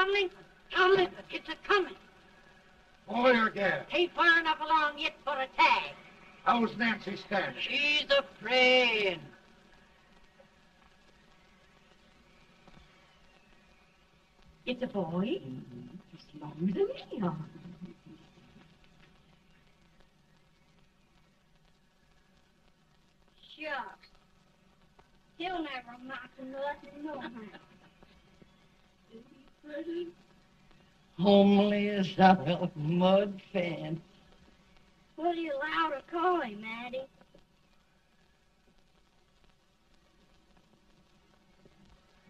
Tomlin, Tomlin, it's a-coming. All your gas. Ain't far enough along yet for a tag. How's Nancy standing? She's a-praying. It's a boy. He's longer than me are. Shucks. He'll never amount to nothing, no how. Is he pretty? Homely as a mud fan. What do you allow to call him, Addie?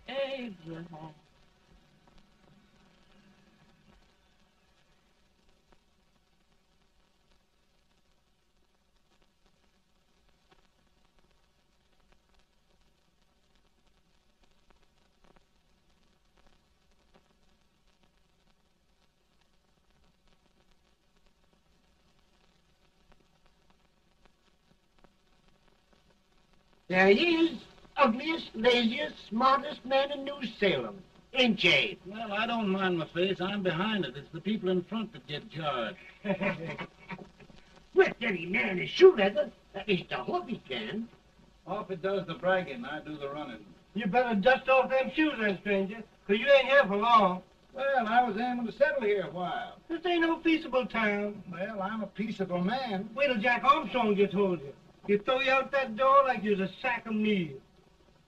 Abraham. There he is. Ugliest, laziest, smartest man in New Salem. Ain't you? Well, I don't mind my face. I'm behind it. It's the people in front that get jarred. With any man is shoe leather. At least I hope he can. Off it does the bragging. I do the running. You better dust off them shoes then, stranger, 'cause you ain't here for long. Well, I was aiming to settle here a while. This ain't no peaceable town. Well, I'm a peaceable man. Wait till Jack Armstrong gets hold of you. He'll throw you out that door like you was a sack of meal.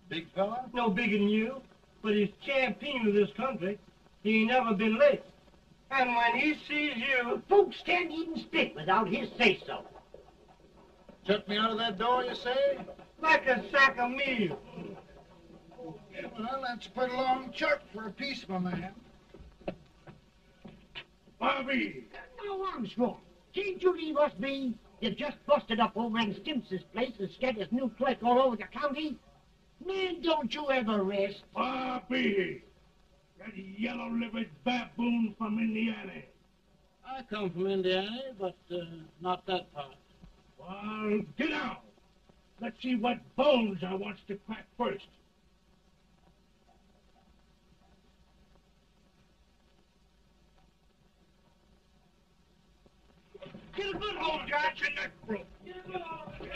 Big fella? No bigger than you, but he's champion of this country. He ain't never been late. And when he sees you... Folks can't even speak without his say-so. Shut me out of that door, you say? Like a sack of meal. Well, that's a pretty long chirp for a peaceable man. Bobby! Now, Armstrong, can't you leave us be? You've just busted up over in Stimps's place and scattered new clerk all over the county. Man, don't you ever rest. Bobby! That yellow-livered baboon from Indiana. I come from Indiana, but not that part. Well, get down. Let's see what bones I wants to crack first. Get a good Oh, got your neck broke. Get a good hold.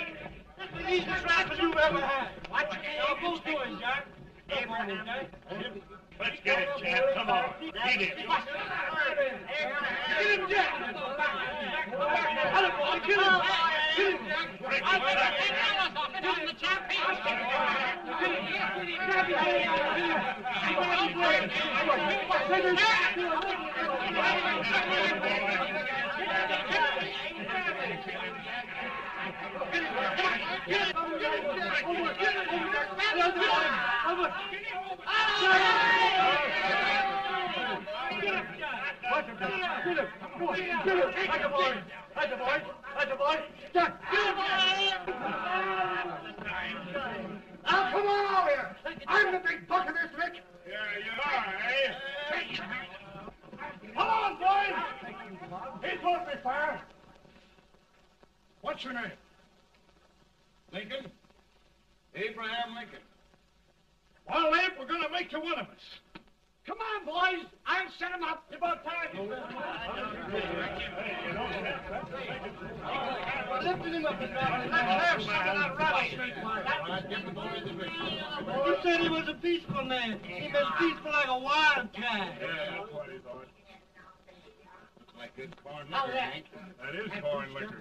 That's the easiest rifle you've ever had. Watch it. Now, go to it, Jack. Abraham. Let's get it, Jack. Come on. Get it. Get him, Jack. Attaboy, kill him. Kill him, Jack. Break I'll his back. take Alice off it on the champion. Kill him. Grab his Now, come on over here. I'm the big buck of this lick. Yeah, you are, eh? Come on, boys. He's going to be fire. What's your name? Lincoln? Abraham Lincoln. Well, Abe, we're going to make you one of us. Come on, boys. I'll set him up. It's about time. Lifted him up and down. Let's have some of that rattlesnake. You said he was a peaceful man. He was peaceful like a wildcat. Yeah, that's what he thought. Looks like good corn liquor, Hank. That is foreign liquor.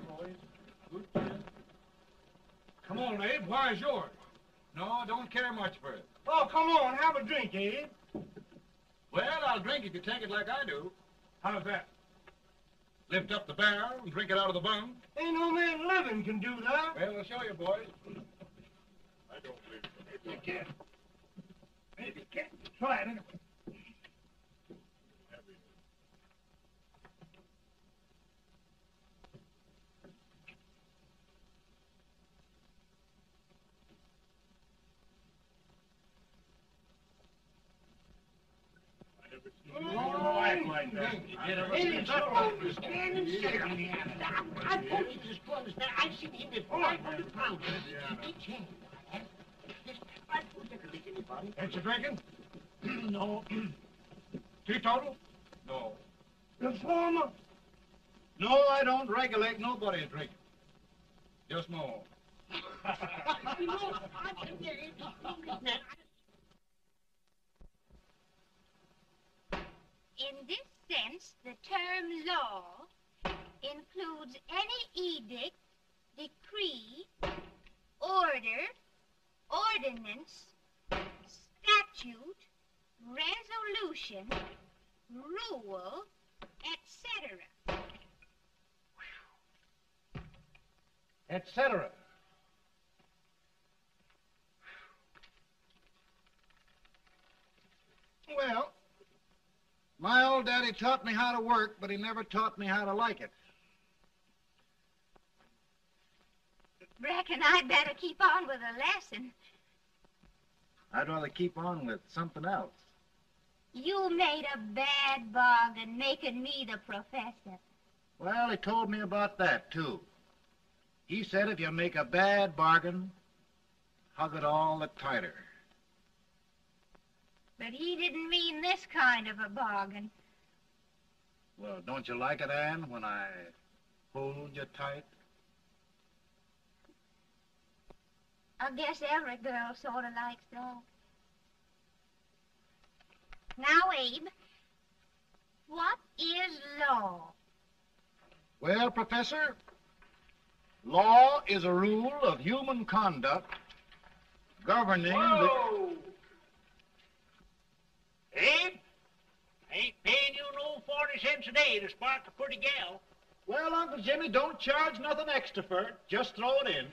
Come on, Abe. Where's yours? No, I don't care much for it. Oh, come on. Have a drink, Abe. Well, I'll drink if you take it like I do. How's that? Lift up the barrel and drink it out of the bung. Ain't no man living can do that. Well, I'll show you, boys. I don't believe it. Maybe you can. Maybe you can. Try it, anyway. Oh, act like that. It's wrong, standing still. I told you this was that. I've seen him with 500 pounds. Each hand. Just 5 liquor, anybody. Ain't you drinking? No. Teetotal? No. Reformer? No, I don't regulate nobody's drinking. Just my own. In this sense, the term law includes any edict, decree, order, ordinance, statute, resolution, rule, etc. Etc. Well, my old daddy taught me how to work, but he never taught me how to like it. Reckon I'd better keep on with the lesson. I'd rather keep on with something else. You made a bad bargain making me the professor. Well, he told me about that, too. He said if you make a bad bargain, hug it all the tighter. But he didn't mean this kind of a bargain. Well, don't you like it, Anne, when I hold you tight? I guess every girl sort of likes that. Now, Abe, what is law? Well, Professor, law is a rule of human conduct governing Whoa! Abe, I ain't paying you no 40 cents a day to spark a pretty gal. Well, Uncle Jimmy, don't charge nothing extra for it. Just throw it in.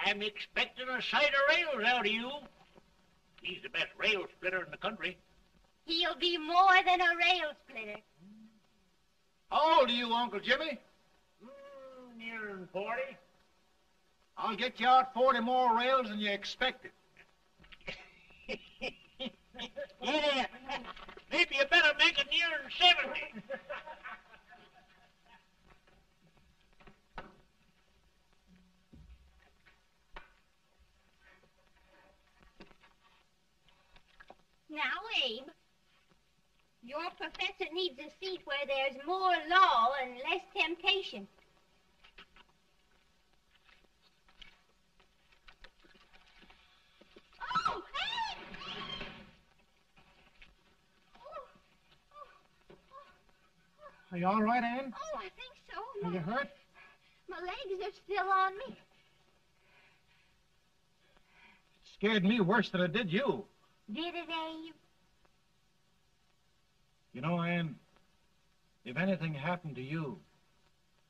I'm expecting a sight of rails out of you. He's the best rail splitter in the country. He'll be more than a rail splitter. How old are you, Uncle Jimmy? Nearing 40. I'll get you out 40 more rails than you expected. Yeah, maybe you better make it nearing 70. Now, Abe, your professor needs a seat where there's more law and less temptation. Oh, hey! Are you all right, Anne? Oh, I think so. Are you hurt? My legs are still on me. It scared me worse than it did you. Did it, Abe? You know, Anne, if anything happened to you,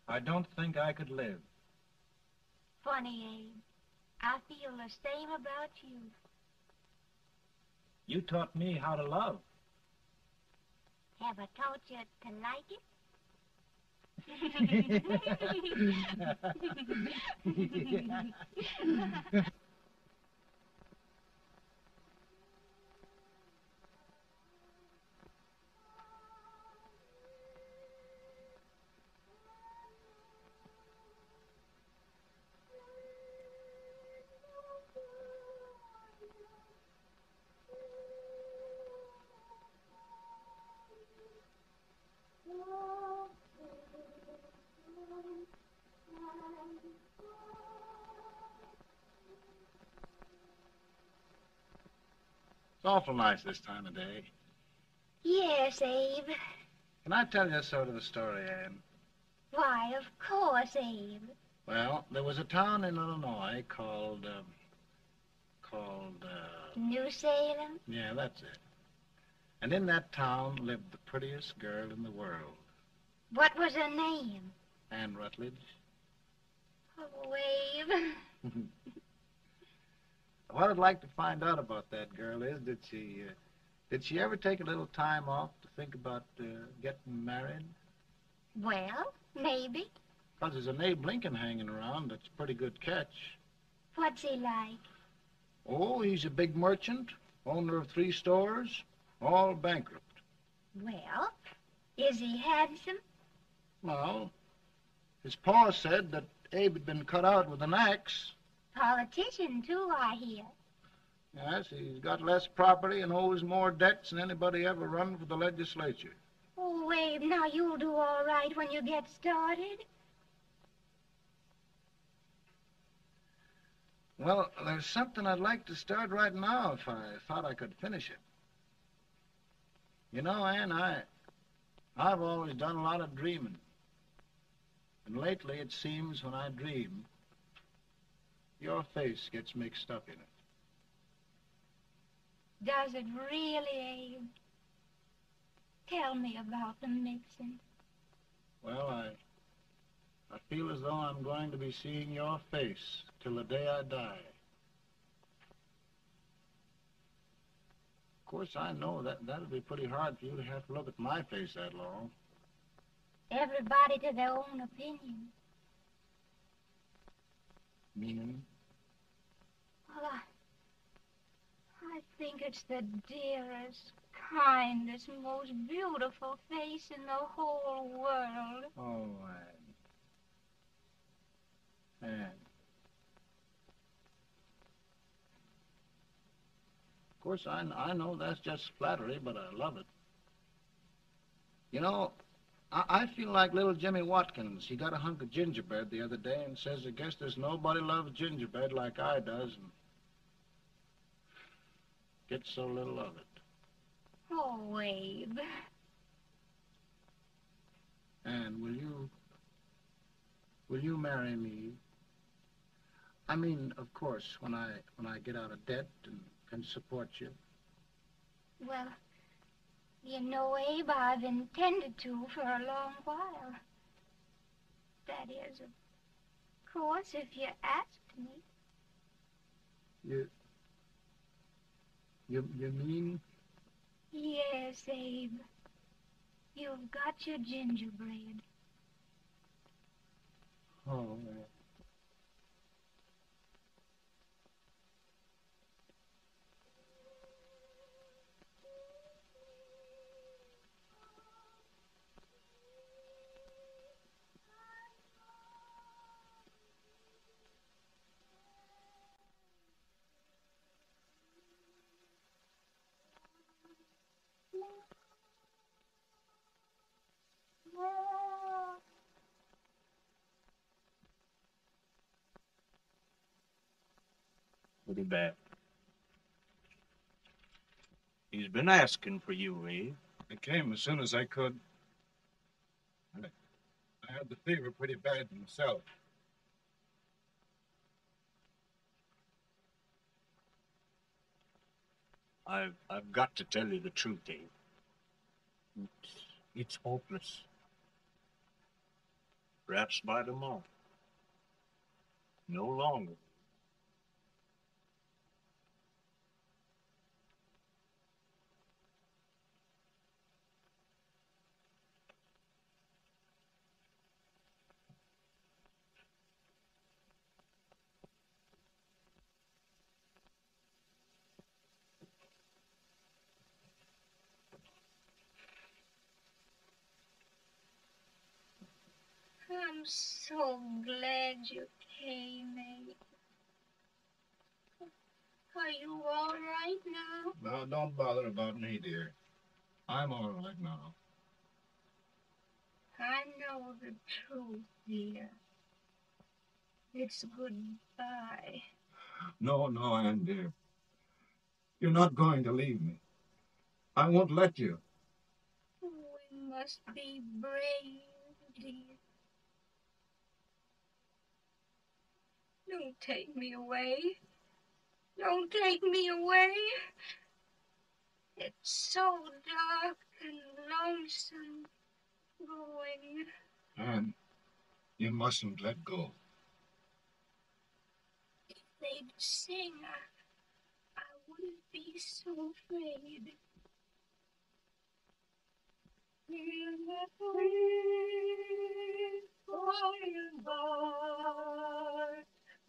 I don't think I could live. Funny, Abe. I feel the same about you. You taught me how to love. Have I taught you to like it? It's awful nice this time of day. Yes, Abe. Can I tell you sort of a story, Anne? Why, of course, Abe. Well, there was a town in Illinois called, New Salem? yeah, that's it. And in that town lived the prettiest girl in the world, What was her name? Anne Rutledge. Oh, Abe. What I'd like to find out about that girl is, did she ever take a little time off to think about getting married? Well, maybe. Because there's an Abe Lincoln hanging around that's a pretty good catch. What's he like? Oh, he's a big merchant, owner of 3 stores, all bankrupt. Well, is he handsome? Well, his pa said that Abe had been cut out with an axe. Politician, too, I hear. Yes, he's got less property and owes more debts than anybody ever run for the legislature. Oh, Abe, now you'll do all right when you get started. Well, there's something I'd like to start right now if I thought I could finish it. You know, Ann, I've always done a lot of dreaming. And lately it seems when I dream, your face gets mixed up in it. Does it really, Abe? Tell me about the mixing. Well, I feel as though I'm going to be seeing your face till the day I die. Of course, I know that'll be pretty hard for you to have to look at my face that long. Everybody to their own opinion. Meaning? Well, I think it's the dearest, kindest, most beautiful face in the whole world. Oh, Ann. Ann. Of course, I know that's just flattery, but I love it. You know, I feel like little Jimmy Watkins. He got a hunk of gingerbread the other day and says, I guess there's nobody loves gingerbread like I does, and gets so little of it. Oh, Abe. And will you marry me? I mean, of course, when I get out of debt and can support you. Well, you know, Abe, I've intended to for a long while. That is, of course, if you asked me. You mean? Yes, Abe. You've got your gingerbread. Oh, Pretty bad. He's been asking for you, Abe. I came as soon as I could. I had the fever pretty bad myself. I've got to tell you the truth, Abe. It's hopeless. Perhaps by tomorrow. No longer. I'm so glad you came, Abe. Are you all right now? No, don't bother about me, dear. I'm all right now. I know the truth, dear. It's goodbye. No, Ann, dear. You're not going to leave me. I won't let you. We must be brave, dear. Don't take me away. Don't take me away. It's so dark and lonesome going. Ann, you mustn't let go. If they'd sing, I wouldn't be so afraid. In the sweet by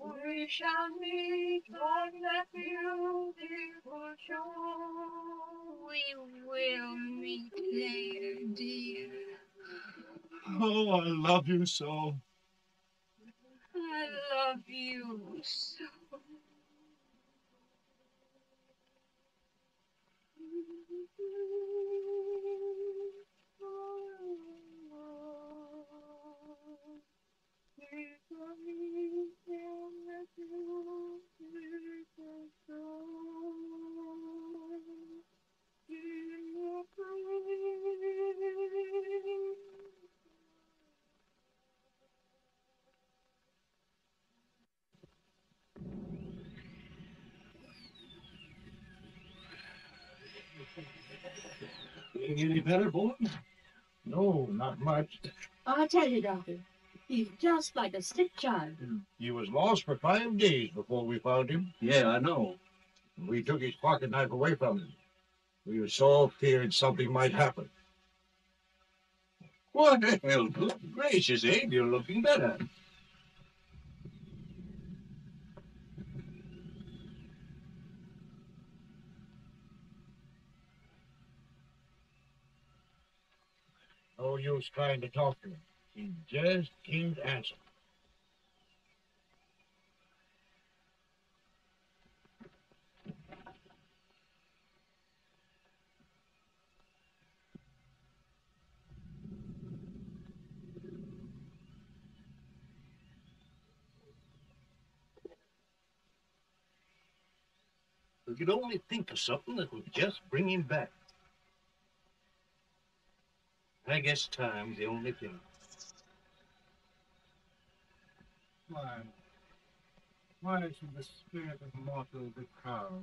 we shall meet on that beautiful shore. We will meet there, dear. Oh, I love you so. I love you so. Any better, boy? No, not much. I tell you, Doctor, he's just like a sick child. He was lost for 5 days before we found him. Yeah, I know. We took his pocket knife away from him. We were so feared something might happen. What the hell? Good gracious, Abe, you're looking better. No use trying to talk to him. He just can't answer. We could only think of something that would just bring him back. I guess time's the only thing. Why should the spirit of mortal be proud?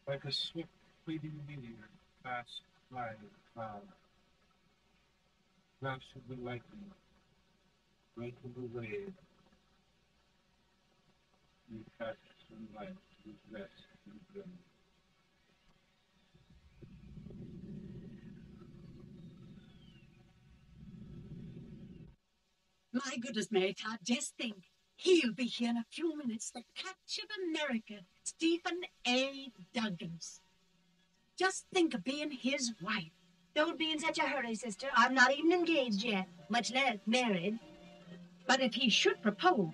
Like a swift fleeting meteor fast flying cloud. Flash of the lightning, break of the wave. You catch from life with rest and grave. My goodness, Mary Todd, just think. He'll be here in a few minutes. The catch of America, Stephen A. Douglas. Just think of being his wife. Don't be in such a hurry, sister. I'm not even engaged yet, much less married. But if he should propose,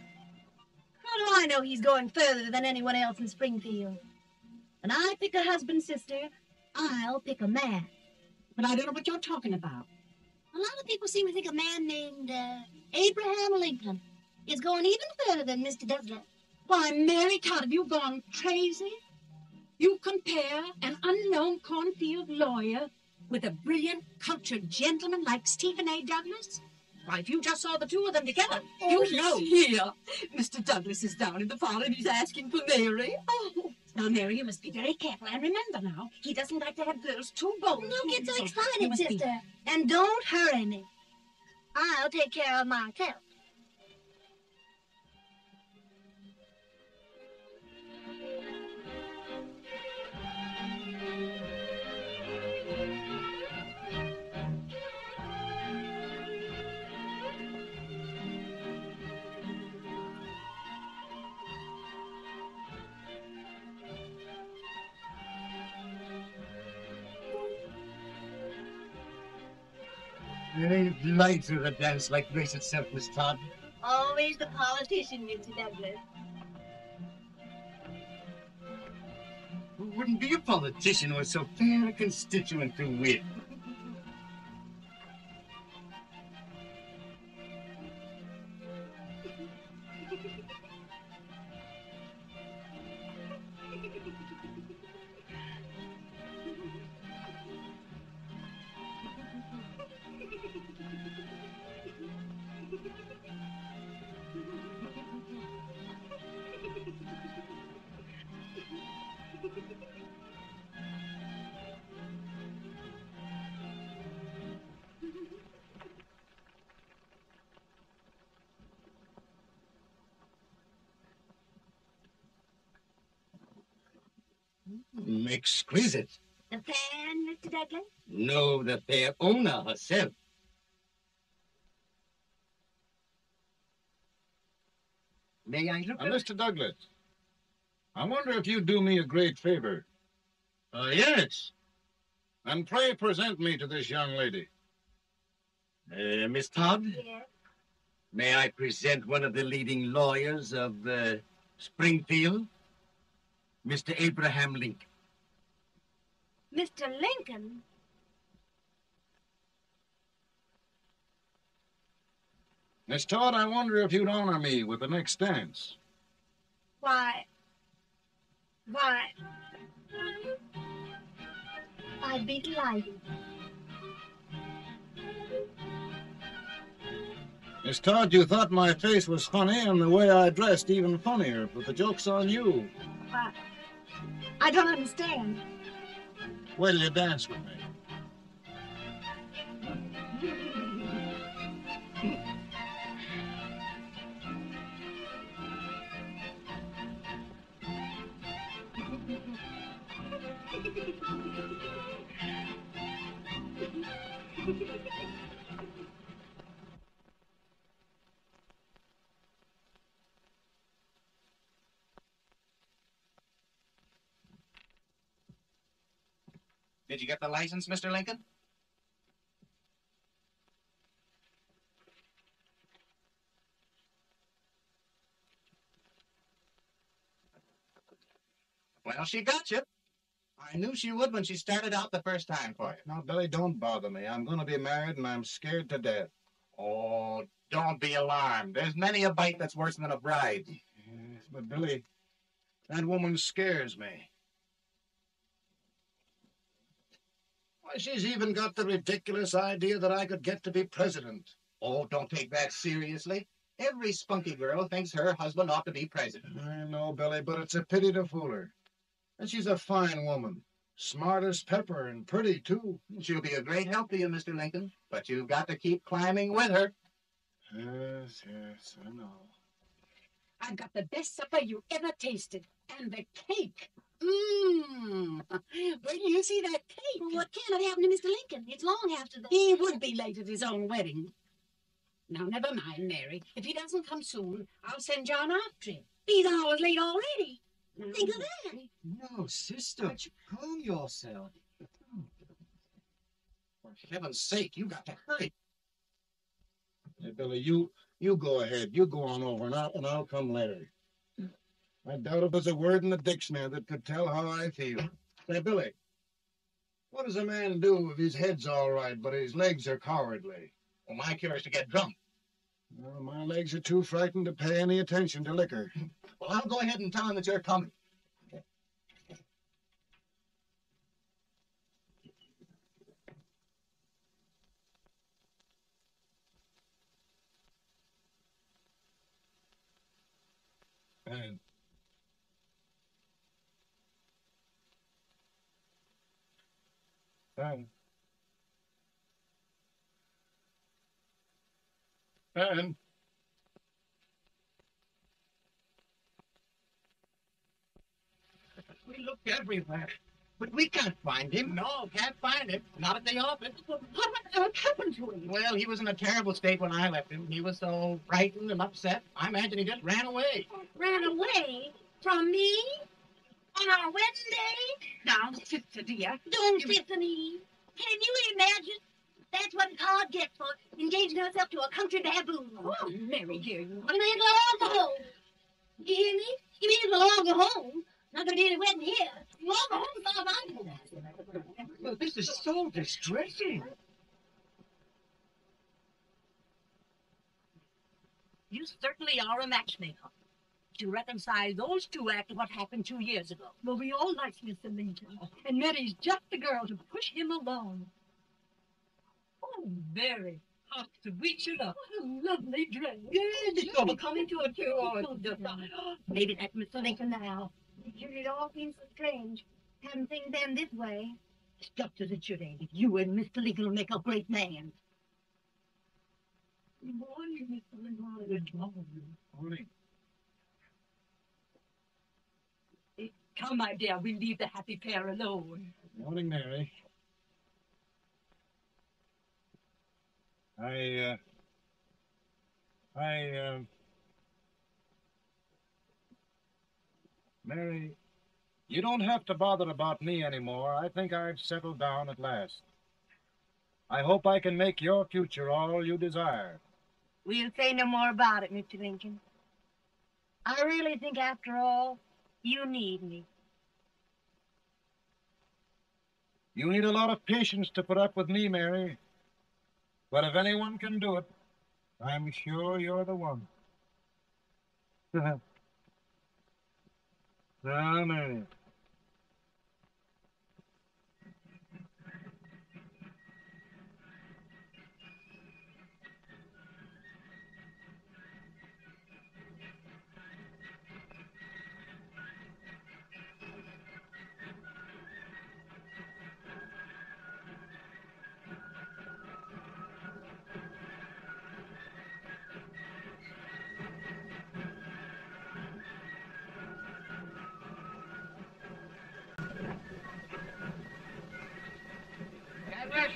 How do I know he's going further than anyone else in Springfield? When I pick a husband, sister, I'll pick a man. but I don't know what you're talking about. A lot of people seem to think a man named Abraham Lincoln is going even further than Mr. Douglas. Why, Mary Todd, have you gone crazy? You compare an unknown cornfield lawyer with a brilliant, cultured gentleman like Stephen A. Douglas? Why, if you just saw the two of them together, you'd know. Here, Mr. Douglas is down in the file and he's asking for Mary. Oh, now, Mary, you must be very careful. And remember now, he doesn't like to have girls too bold. Don't get so You excited, must be- sister. And don't hurry me. I'll take care of myself. It ain't light through the dance like grace itself, Miss Todd. Always the politician, Mr. Douglas. Who wouldn't be a politician with so fair a constituent to win? Exquisite. The fan, Mr. Douglas? No, the fair owner herself. May I look? Mr. Douglas, I wonder if you'd do me a great favor. Yes. And pray present me to this young lady. Miss Todd, Yes. may I present one of the leading lawyers of Springfield, Mr. Abraham Lincoln. Mr. Lincoln? Miss Todd, I wonder if you'd honor me with the next dance. Why, I'd be delighted. Miss Todd, you thought my face was funny and the way I dressed even funnier, but the joke's on you. Why, I don't understand. Will you dance with me? Did you get the license, Mr. Lincoln? Well, she got you. I knew she would when she started out the first time for you. Now, Billy, don't bother me. I'm going to be married, and I'm scared to death. Oh, don't be alarmed. There's many a bite that's worse than a bride. Yes, but, Billy, that woman scares me. Why, she's even got the ridiculous idea that I could get to be president. Oh, don't take that seriously. Every spunky girl thinks her husband ought to be president. I know, Billy, but it's a pity to fool her. And she's a fine woman. Smart as pepper and pretty, too. She'll be a great help to you, Mr. Lincoln, but you've got to keep climbing with her. Yes, yes, I know. I've got the best supper you ever tasted. And the cake. Mmm. Where do you see that cake? Well, what can have happened to Mr. Lincoln? It's long after the... He would be late at his own wedding. Now, never mind, Mary. If he doesn't come soon, I'll send John after him. He's hours late already. Think of that. No, sister. Calm yourself. For heaven's sake, you got to hurry. Hey, Billy, you go ahead. You go on over, and I'll come later. I doubt if there's a word in the dictionary that could tell how I feel. Say, Billy, what does a man do if his head's all right, but his legs are cowardly? Well, my cure is to get drunk. Well, my legs are too frightened to pay any attention to liquor. Well, I'll go ahead and tell him that you're coming. And We looked everywhere, but we can't find him. No, can't find him. Not at the office. What happened to him? Well, he was in a terrible state when I left him. He was so frightened and upset. I imagine he just ran away. Ran away from me? On our wedding day? Now, sister dear. Don't, Tiffany. Can you imagine? That's what Todd gets for engaging herself to a country baboon. Oh, Mary, dear, you... I mean, belong to home. You hear me? You mean belong to home? Not gonna be any wedding here. Belong to home, far right. Well, this is so distressing. You certainly are a matchmaker. To reconcile those two after what happened 2 years ago. Well, we all like Mr. Lincoln. And Mary's just the girl to push him along. Oh, Mary, how sweet you look. What a lovely dress. Yes, it's all coming to a Maybe that's Mr. Lincoln now. It all seems so strange. Haven't things been this way? It's just as it should end. You and Mr. Lincoln will make a great man. Good morning, Mr. Lincoln. Good morning. Come, my dear, we'll leave the happy pair alone. Morning, Mary. Mary, you don't have to bother about me anymore. I think I've settled down at last. I hope I can make your future all you desire. We'll say no more about it, Mr. Lincoln. I really think, after all, you need me. You need a lot of patience to put up with me, Mary. But if anyone can do it, I'm sure you're the one. Now, Mary.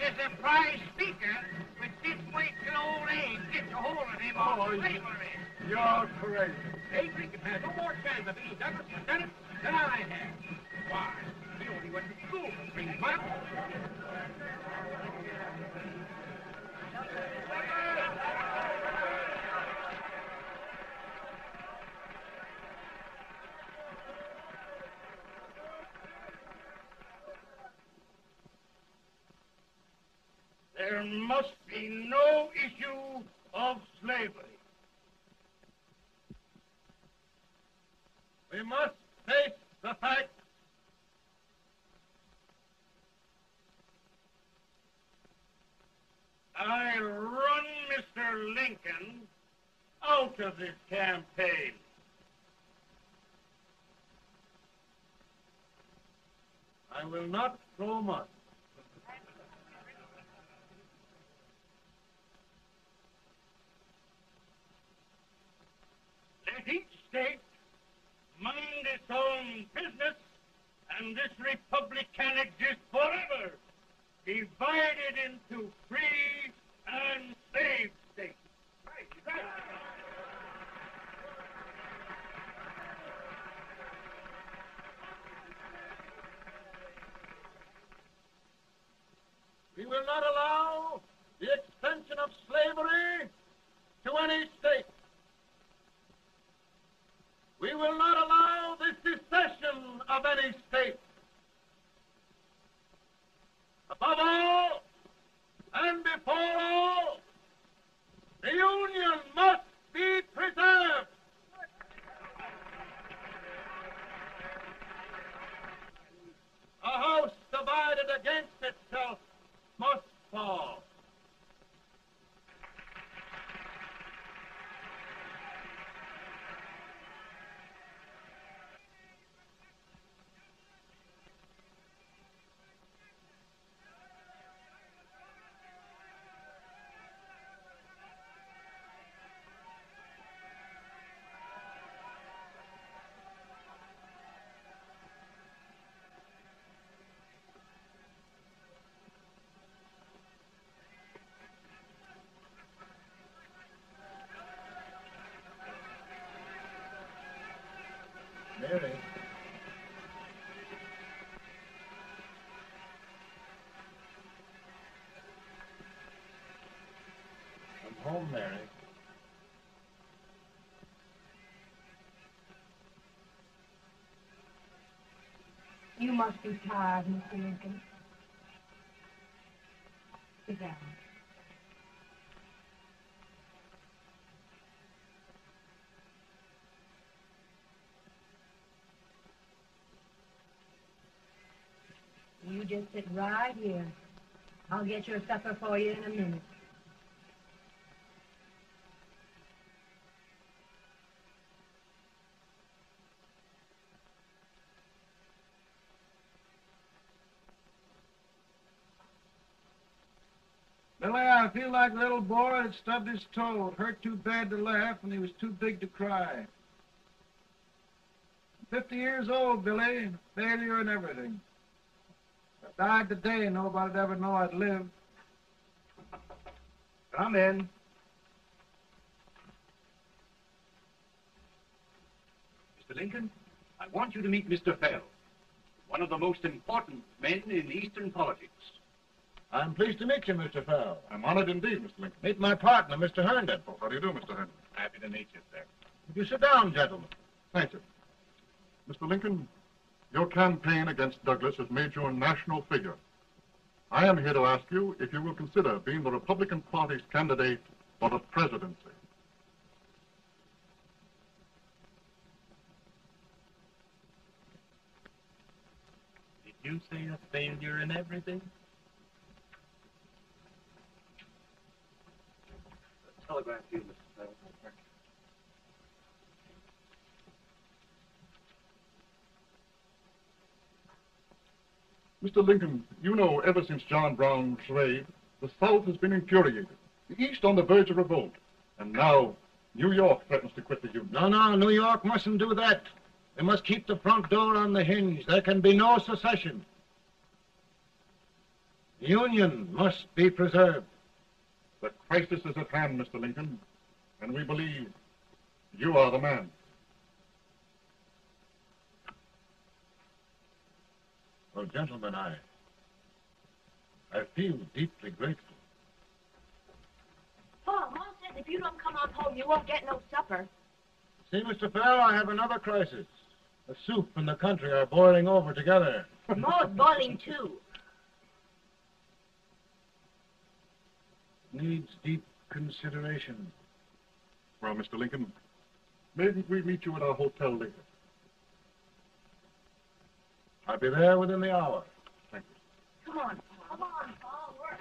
is a prize speaker, which this wait till old age gets a hold of him on slavery. You're crazy. Hey, Lincoln had no more chance of being Douglas Lieutenant than I had. Why, we only went to school for 3 months. There must be no issue of slavery. We must face the fact I run Mr. Lincoln out of this campaign. I will not throw much. Let each state mind its own business, and this republic can exist forever, divided into free and slave states. Right. We will not allow the extension of slavery to any state. We will not allow the secession of any state. Above all, and before all, the Union must be preserved. A house divided against itself must fall. Mary. I'm home, Mary. You must be tired, Mr. Lincoln. Sit down. You just sit right here. I'll get your supper for you in a minute. Billy, I feel like a little boy that stubbed his toe. It hurt too bad to laugh, and he was too big to cry. 50 years old, Billy, failure and everything. If I died today, nobody'd ever know I'd lived. Come in. Mr. Lincoln, I want you to meet Mr. Fell, one of the most important men in Eastern politics. I'm pleased to meet you, Mr. Fell. I'm honored indeed, Mr. Lincoln. Meet my partner, Mr. Herndon. Oh, how do you do, Mr. Herndon? Happy to meet you, sir. Would you sit down, gentlemen? Thank you. Mr. Lincoln, your campaign against Douglas has made you a national figure. I am here to ask you if you will consider being the Republican Party's candidate for the presidency. Did you say a failure in everything? Telegraph you, Mr. Fell. Mr. Lincoln, you know, ever since John Brown slaved, the South has been infuriated, the East on the verge of revolt, and now New York threatens to quit the Union. No, New York mustn't do that. They must keep the front door on the hinge. There can be no secession. The Union must be preserved. The crisis is at hand, Mr. Lincoln, and we believe you are the man. Well, gentlemen, I feel deeply grateful. Paul, Mom says if you don't come on home, you won't get no supper. See, Mr. Farrell, I have another crisis. The soup and the country are boiling over together. Ma's boiling too. Needs deep consideration. Well, Mr. Lincoln, maybe we meet you at our hotel later. I'll be there within the hour. Thank you. Come on, Paul. Come on, Paul. Work.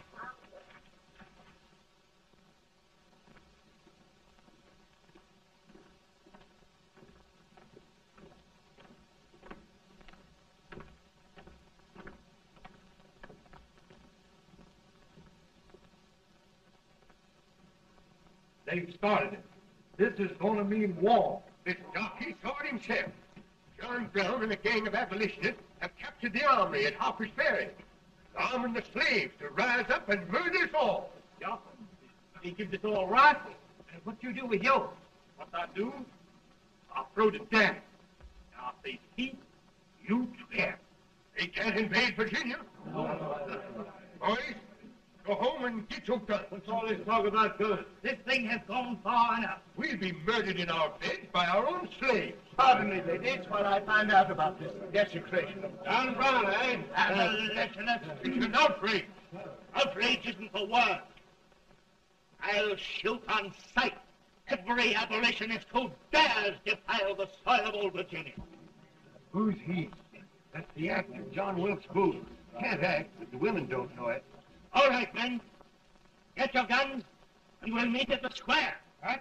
They've started it. This is going to mean war. This jockey saw it himself. John Brown and a gang of abolitionists have captured the armory at Harper's Ferry, arming the slaves to rise up and murder us all. Yeah, he gives us all rifles. And what you do with yours? What I do? I throw it down. Now, if they speak, you swear. They can't invade Virginia. Boys, go home and get your guns. What's all this talk about guns? This thing has gone far enough. We'll be murdered in our beds by our own slaves. Pardon me, ladies, while I find out about this desecration. John Brown, eh? It's an outrage. Outrage isn't the word. I'll shoot on sight every abolitionist who dares defile the soil of old Virginia. Who's he? That's the actor, John Wilkes Booth. Can't act, but the women don't know it. All right, men. Get your guns, and we'll meet at the square. Right?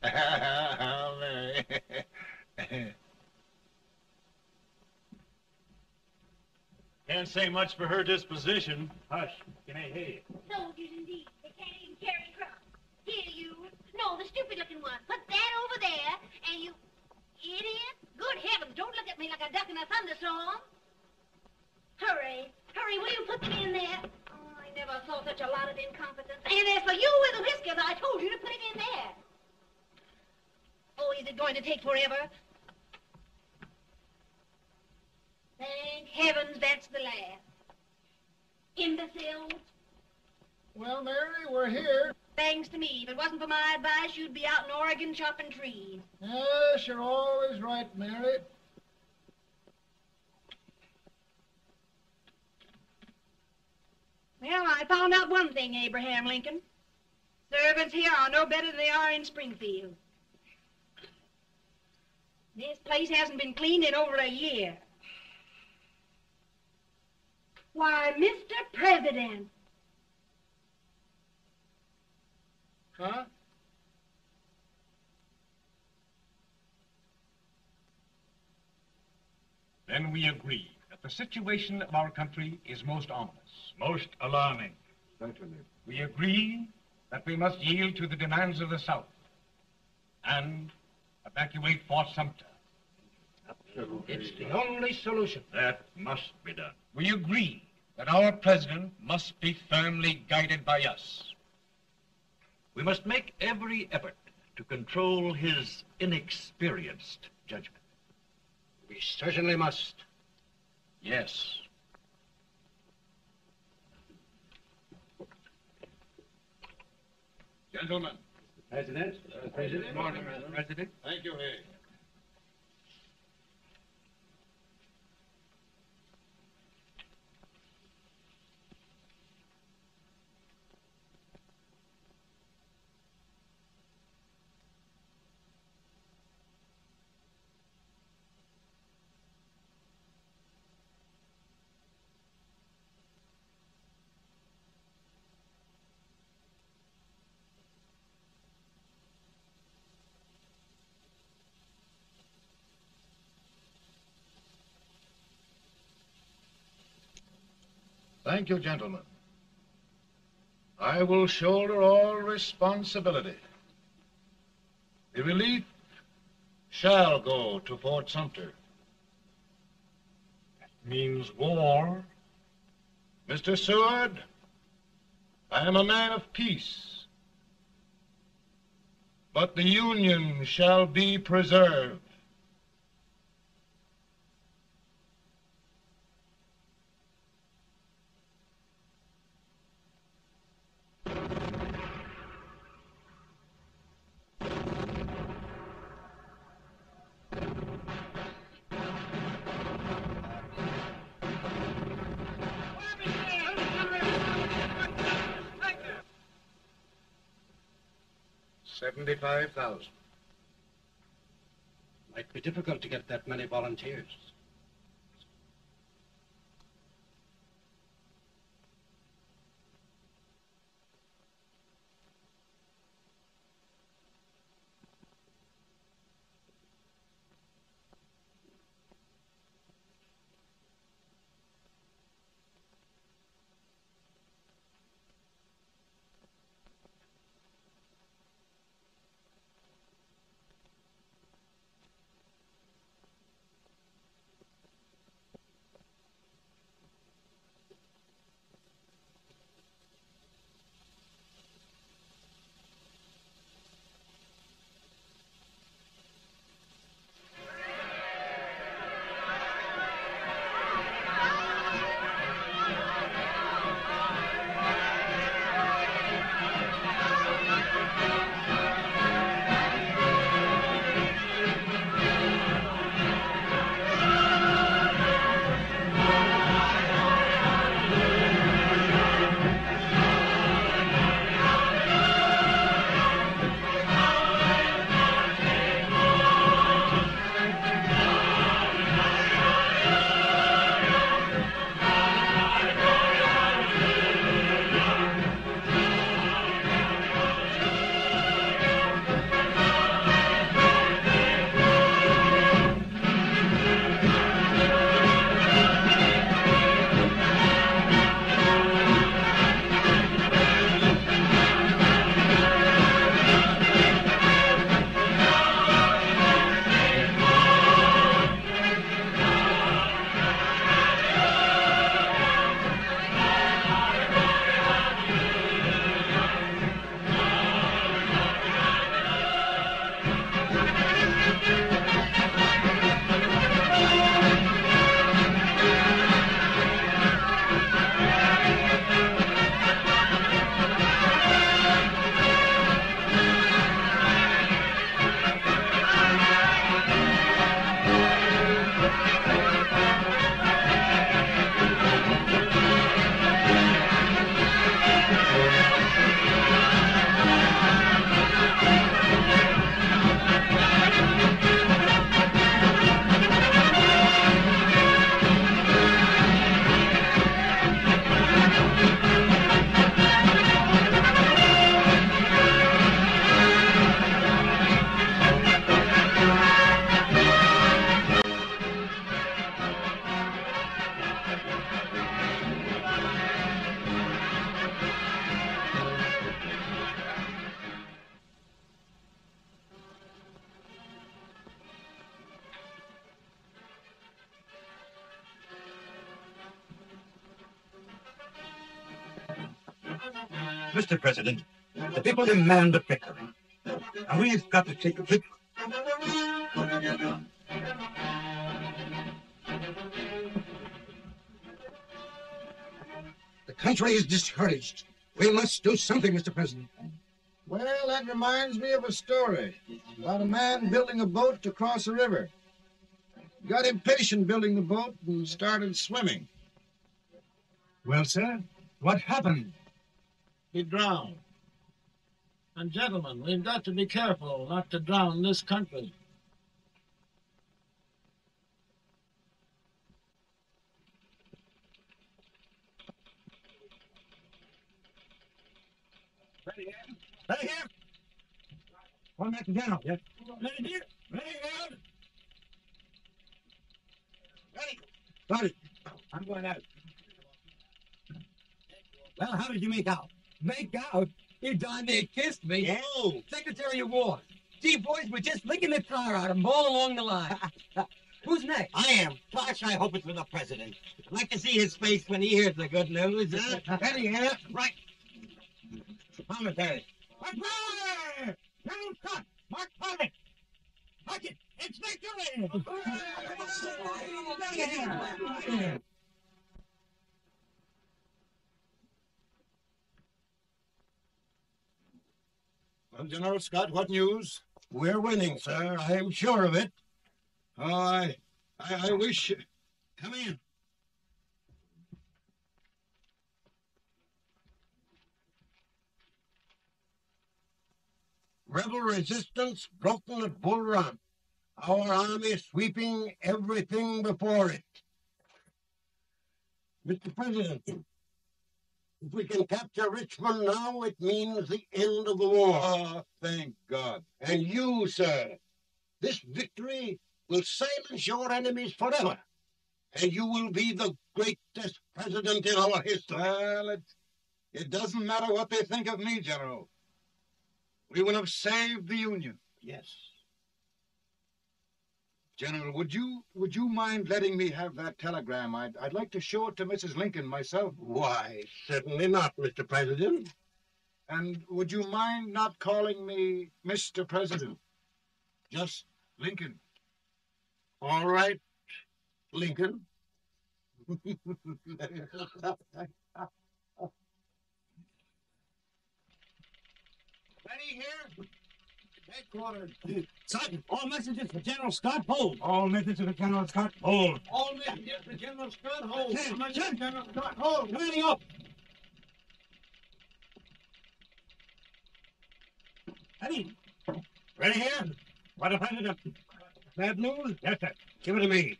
How merry. Can't say much for her disposition. Hush, can I hear you? Soldiers indeed. They can't even carry crumbs. Here, you. No, the stupid-looking one. Put that over there, and you... Idiot. Good heavens, don't look at me like a duck in a thunderstorm. Hurry. Hurry, will you put them in there? Oh, I never saw such a lot of incompetence. And as for you with the whiskers, I told you to put it in there. Oh, is it going to take forever? Thank heavens that's the last. Imbeciles. Well, Mary, we're here. Thanks to me. If it wasn't for my advice, you'd be out in Oregon chopping trees. Yes, you're always right, Mary. Well, I found out one thing, Abraham Lincoln. Servants here are no better than they are in Springfield. This place hasn't been cleaned in over a year. Why, Mr. President. Huh? Then we agree that the situation of our country is most ominous. Most alarming. Certainly. We agree that we must yield to the demands of the South and evacuate Fort Sumter. Absolutely. It's the only solution. That must be done. We agree that our president must be firmly guided by us. We must make every effort to control his inexperienced judgment. We certainly must. Yes. Gentlemen. President. Good morning, Mr. President. Thank you, Hay. Thank you, gentlemen. I will shoulder all responsibility. The relief shall go to Fort Sumter. That means war. Mr. Seward, I am a man of peace, but the Union shall be preserved. $75,000. Might be difficult to get that many volunteers. Mr. President, the people demand a victory. And we've got to take a victory. The country is discouraged. We must do something, Mr. President. Well, that reminds me of a story about a man building a boat to cross a river. He got impatient building the boat and started swimming. Well, sir, what happened? He drowned. And gentlemen, we've got to be careful not to drown this country. Ready here? Ready here? One back down. Yes. Ready here? Ready here? Ready. Got it. I'm going out. Well, how did you make out? Make out? You darn near kissed me. Yeah. Oh, Secretary of War. Gee, boys, we're just licking the tar out of them all along the line. Who's next? I am. Gosh, I hope it's for the president. I'd like to see his face when he hears the good news. Ready, here. Right. Commentary. Fire! General Scott! Mark Parliament! Mark it! It's victory! Well, General Scott, what news? We're winning, sir. I am sure of it. Oh, I wish... Come in. Rebel resistance broken at Bull Run. Our army sweeping everything before it. Mr. President, if we can capture Richmond now, it means the end of the war. Oh, thank God. And you, sir, this victory will silence your enemies forever. And you will be the greatest president in our history. Well, it doesn't matter what they think of me, General. We will have saved the Union. Yes. General, would you mind letting me have that telegram? I'd like to show it to Mrs. Lincoln myself. Why, certainly not, Mr. President. And would you mind not calling me Mr. President? Just Lincoln. All right, Lincoln. Ready here? Headquarters. Sergeant, all messages for General Scott, hold. All messages for General Scott, hold. All messages for General Scott, hold. General Scott, hold. Ready up. Ready? Ready here? What a president. Bad news? Yes, sir. Give it to me.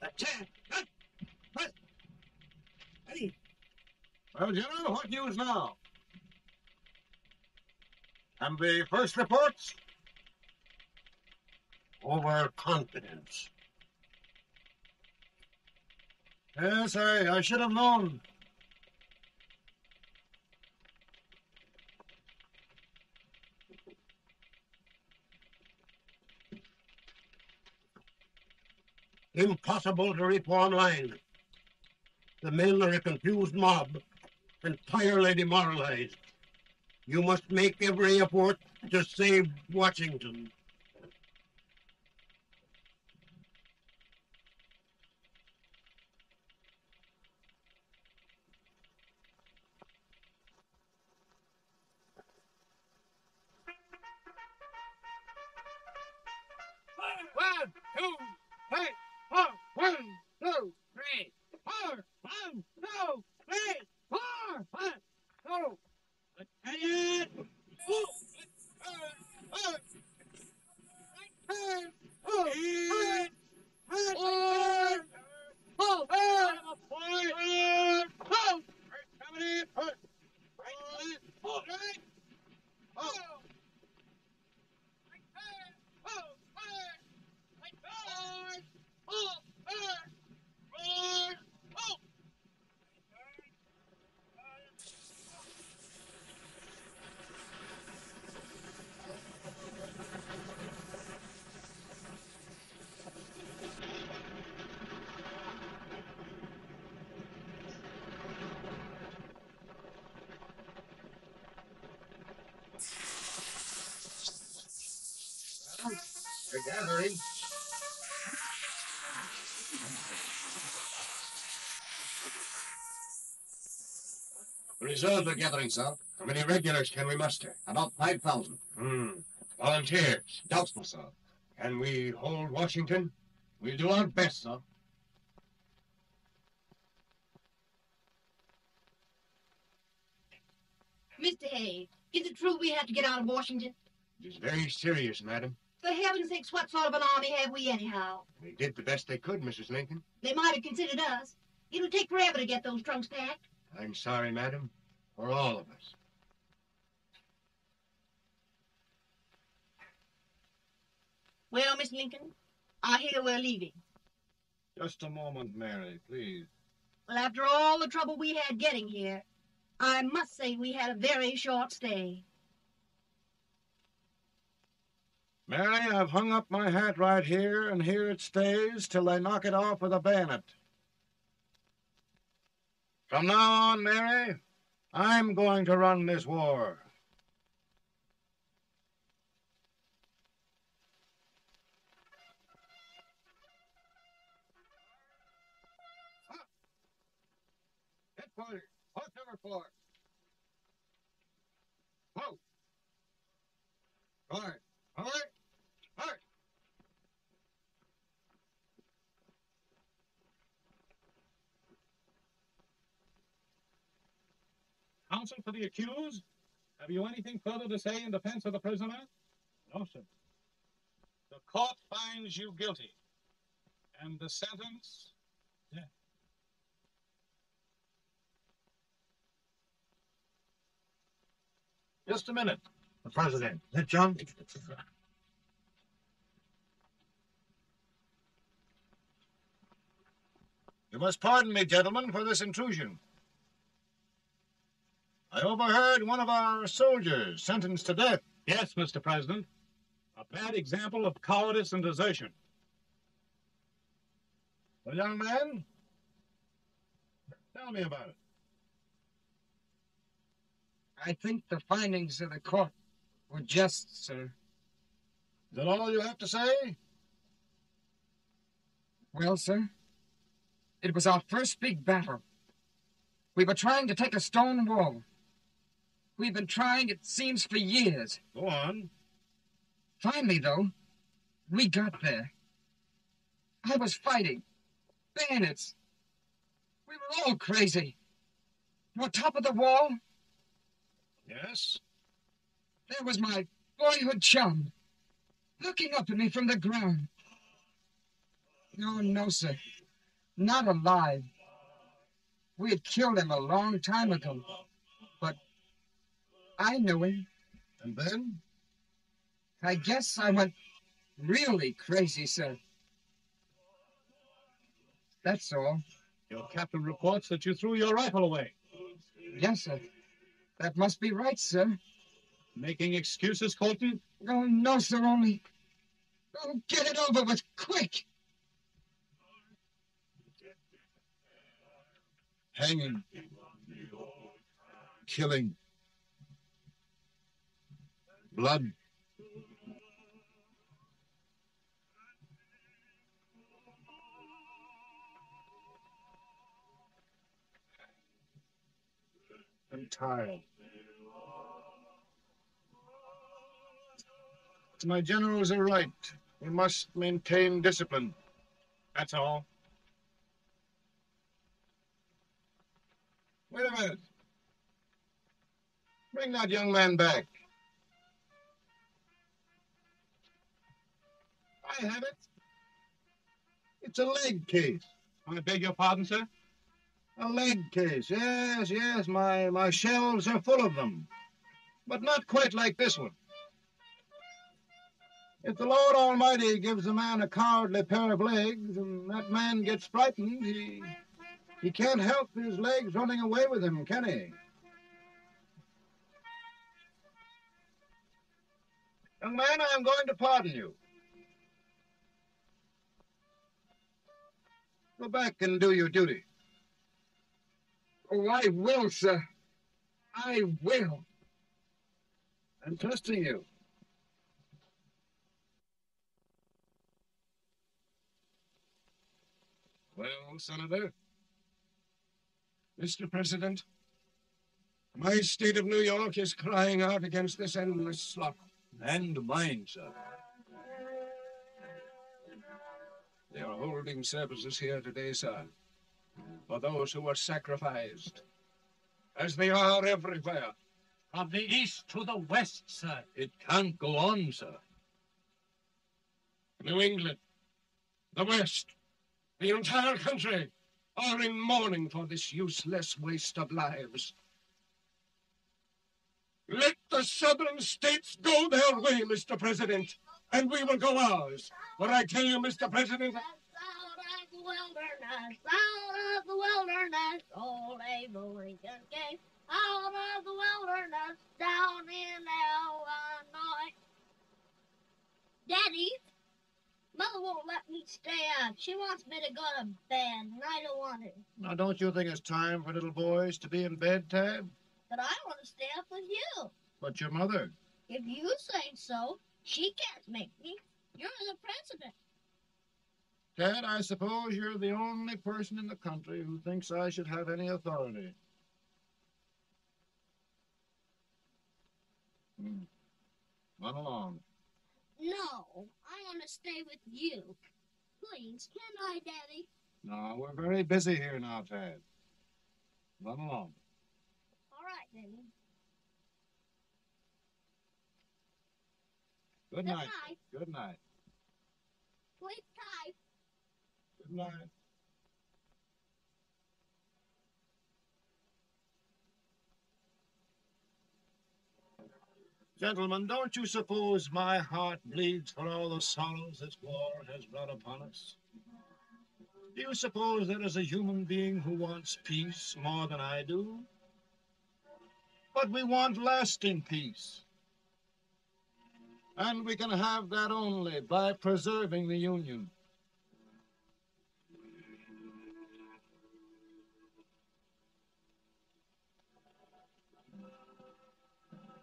Attack! Ready? Well, General, what news now? And the first reports? Overconfidence. Yes, I should have known. Impossible to reform line. The men are a confused mob, entirely demoralized. You must make every effort to save Washington. One, two, three, four. 1, 2, 3, 4. 1, 2, 3, 4. 1, 2. Battalion. They're gathering. Reserve the gathering, sir. How many regulars can we muster? About 5,000. Volunteers. Doubtful, sir. Can we hold Washington? We'll do our best, sir. Mr. Hayes, is it true we have to get out of Washington? It is very serious, madam. For heaven's sakes, what sort of an army have we anyhow? They did the best they could, Mrs. Lincoln. They might have considered us. It'll take forever to get those trunks packed. I'm sorry, madam, for all of us. Well, Miss Lincoln, I hear we're leaving. Just a moment, Mary, please. Well, after all the trouble we had getting here, I must say we had a very short stay. Mary, I've hung up my hat right here, and here it stays till they knock it off with a bayonet. From now on, Mary, I'm going to run this war. Headquarters, what's number 4? Whoa! Guard, all right, hard. Counsel for the accused, have you anything further to say in defense of the prisoner? No, sir. The court finds you guilty, and the sentence, death. Just a minute. The president. Is that John? You must pardon me, gentlemen, for this intrusion. I overheard one of our soldiers sentenced to death. Yes, Mr. President. A bad example of cowardice and desertion. Well, young man, tell me about it. I think the findings of the court were just, sir. Is that all you have to say? Well, sir, it was our first big battle. We were trying to take a stone wall. We've been trying, it seems, for years. Go on. Finally, though, we got there. I was fighting. Bayonets. We were all crazy. On top of the wall, Yes? there was my boyhood chum, looking up at me from the ground. Oh, no, sir. Not alive. We had killed him a long time ago. But I knew him. And then? I guess I went really crazy, sir. That's all. Your captain reports that you threw your rifle away. Yes, sir. That must be right, sir. Making excuses, Colton? Oh, no, sir, only... Oh, get it over with, quick! Hanging. Killing. Blood. I'm tired. My generals are right. We must maintain discipline. That's all. Wait a minute. Bring that young man back. I have it. It's a leg case. I beg your pardon, sir? A leg case. Yes, yes. My shelves are full of them. But not quite like this one. If the Lord Almighty gives a man a cowardly pair of legs and that man gets frightened, he can't help his legs running away with him, can he? Young man, I'm going to pardon you. Go back and do your duty. Oh, I will, sir. I will. I'm trusting you. Well, Senator? Mr. President, my state of New York is crying out against this endless slaughter. And mine, sir. They are holding services here today, sir, for those who were sacrificed, as they are everywhere. From the east to the west, sir. It can't go on, sir. New England, the West, the entire country are in mourning for this useless waste of lives. Let the southern states go their way, Mr. President, and we will go ours. What I tell you, Mr. President? Out of the wilderness, out of the wilderness, old Abraham Lincoln came. Out of the wilderness, down in Illinois. Daddy, Mother won't let me stay up. She wants me to go to bed, and I don't want to. Now, don't you think it's time for little boys to be in bed, Tad? But I want to stay up with you. But your mother. If you say so, she can't make me. You're the president. Tad, I suppose you're the only person in the country who thinks I should have any authority. Run along. No, I want to stay with you. Please, can I, Daddy? No, we're very busy here now, Tad. Run along. All right, Daddy. Good night. Good night. Sleep tight. Good night. Gentlemen, don't you suppose my heart bleeds for all the sorrows this war has brought upon us? Do you suppose there is a human being who wants peace more than I do? But we want lasting peace. And we can have that only by preserving the Union.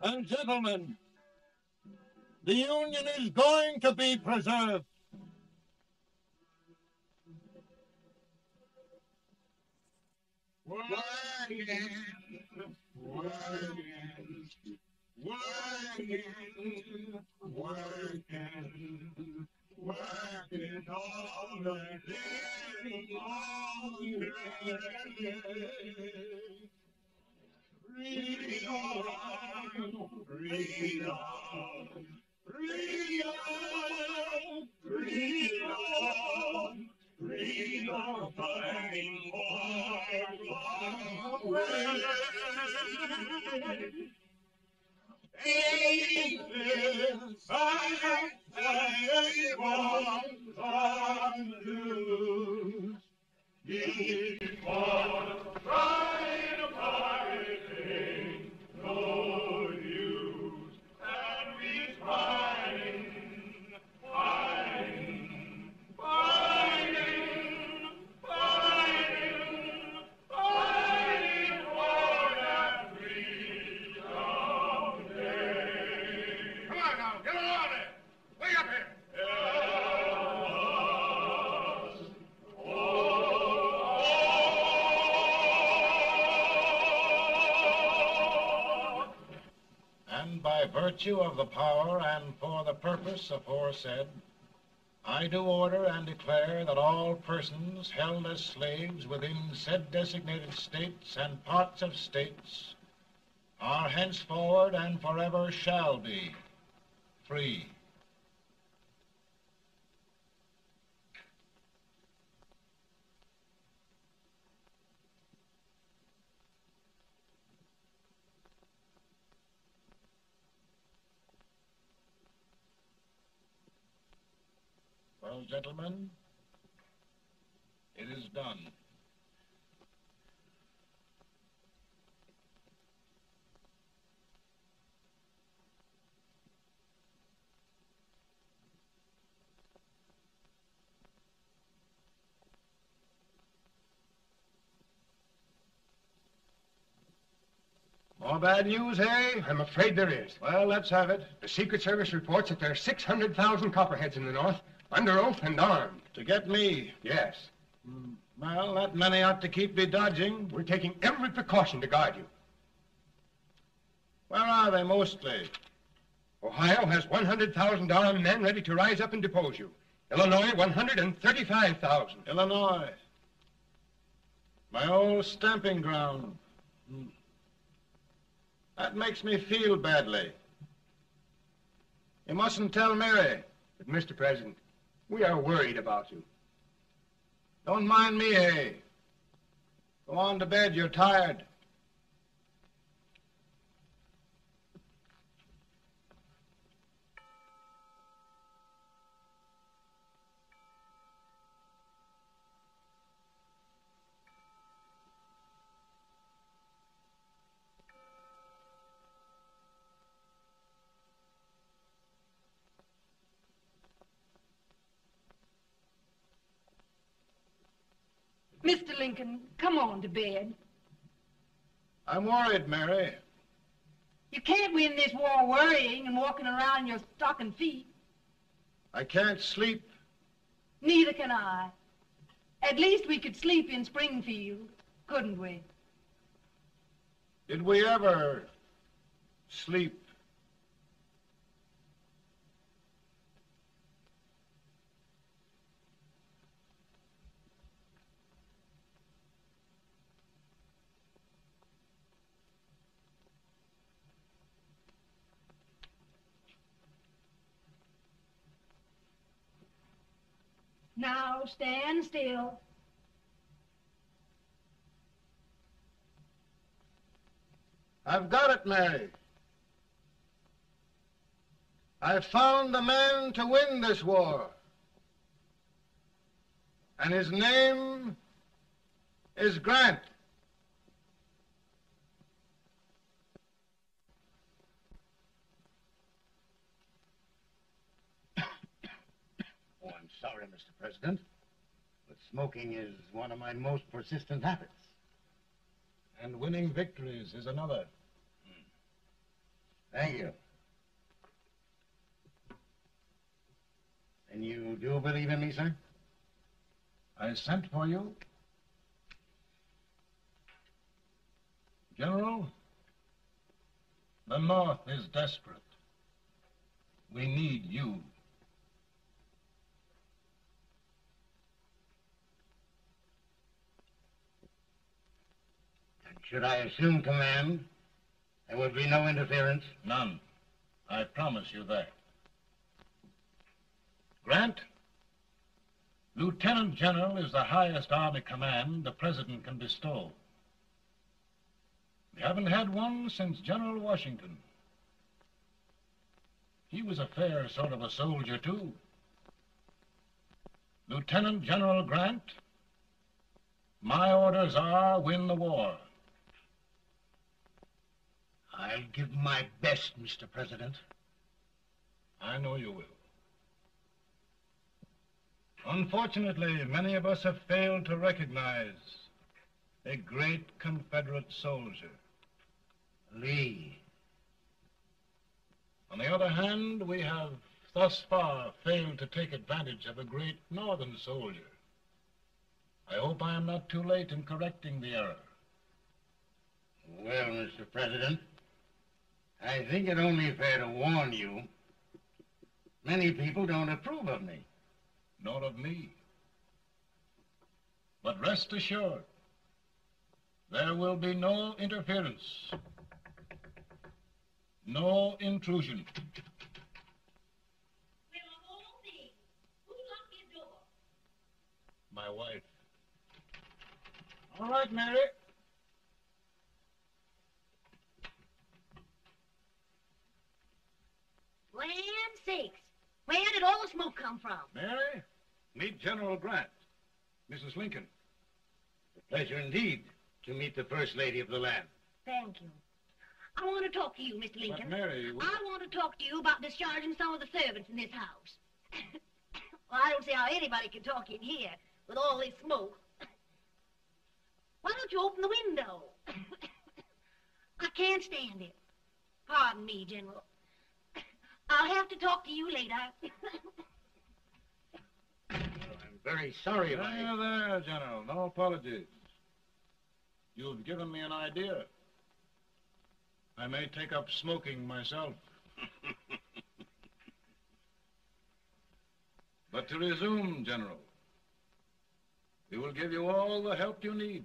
And gentlemen, the Union is going to be preserved. Working, working, working, working, working all the day long. Freedom, freedom, freedom, freedom, freedom, fighting for ages, I won't lose. It was right fighting, no use, and we fighting, fighting, fighting, fighting, fighting for that freedom day. Come on now, get on it. Way up here. And by virtue of the power and for the purpose aforesaid, I do order and declare that all persons held as slaves within said designated states and parts of states are henceforward and forever shall be free. Well, gentlemen, it is done. More bad news, eh? I'm afraid there is. Well, let's have it. The Secret Service reports that there are 600,000 copperheads in the North, under oath and armed. To get me? Yes. Well, that many ought to keep me dodging. We're taking every precaution to guard you. Where are they mostly? Ohio has 100,000 armed men ready to rise up and depose you. Illinois, 135,000. Illinois. My old stamping ground. That makes me feel badly. You mustn't tell Mary. But, Mr. President, we are worried about you. Don't mind me, eh? Go on to bed. You're tired. Mr. Lincoln, come on to bed. I'm worried, Mary. You can't win this war worrying and walking around in your stocking feet. I can't sleep. Neither can I. At least we could sleep in Springfield, couldn't we? Did we ever sleep? Now stand still. I've got it, Mary. I've found the man to win this war. And his name is Grant. Oh, I'm sorry, Mr. President, but smoking is one of my most persistent habits. And winning victories is another. Thank you. And you do believe in me, sir? I sent for you. General, the North is desperate. We need you. And should I assume command, there will be no interference? None. I promise you that. Grant, Lieutenant General is the highest army command the President can bestow. We haven't had one since General Washington. He was a fair sort of a soldier, too. Lieutenant General Grant, my orders are win the war. I'll give my best, Mr. President. I know you will. Unfortunately, many of us have failed to recognize a great Confederate soldier, Lee. On the other hand, we have thus far failed to take advantage of a great Northern soldier. I hope I am not too late in correcting the error. Well, Mr. President, I think it only fair to warn you. Many people don't approve of me. Nor of me. But rest assured, there will be no interference, no intrusion. Who locked your door? My wife. All right, Mary. Land sakes. Where did all the smoke come from? Mary, meet General Grant, Mrs. Lincoln. A pleasure indeed to meet the First Lady of the land. Thank you. I want to talk to you, Mr. Lincoln. But Mary, I want to talk to you about discharging some of the servants in this house. Well, I don't see how anybody can talk in here with all this smoke. Why don't you open the window? I can't stand it. Pardon me, General. I'll have to talk to you later. I'm very sorry if there, General. No apologies. You've given me an idea. I may take up smoking myself. But to resume, General, we will give you all the help you need.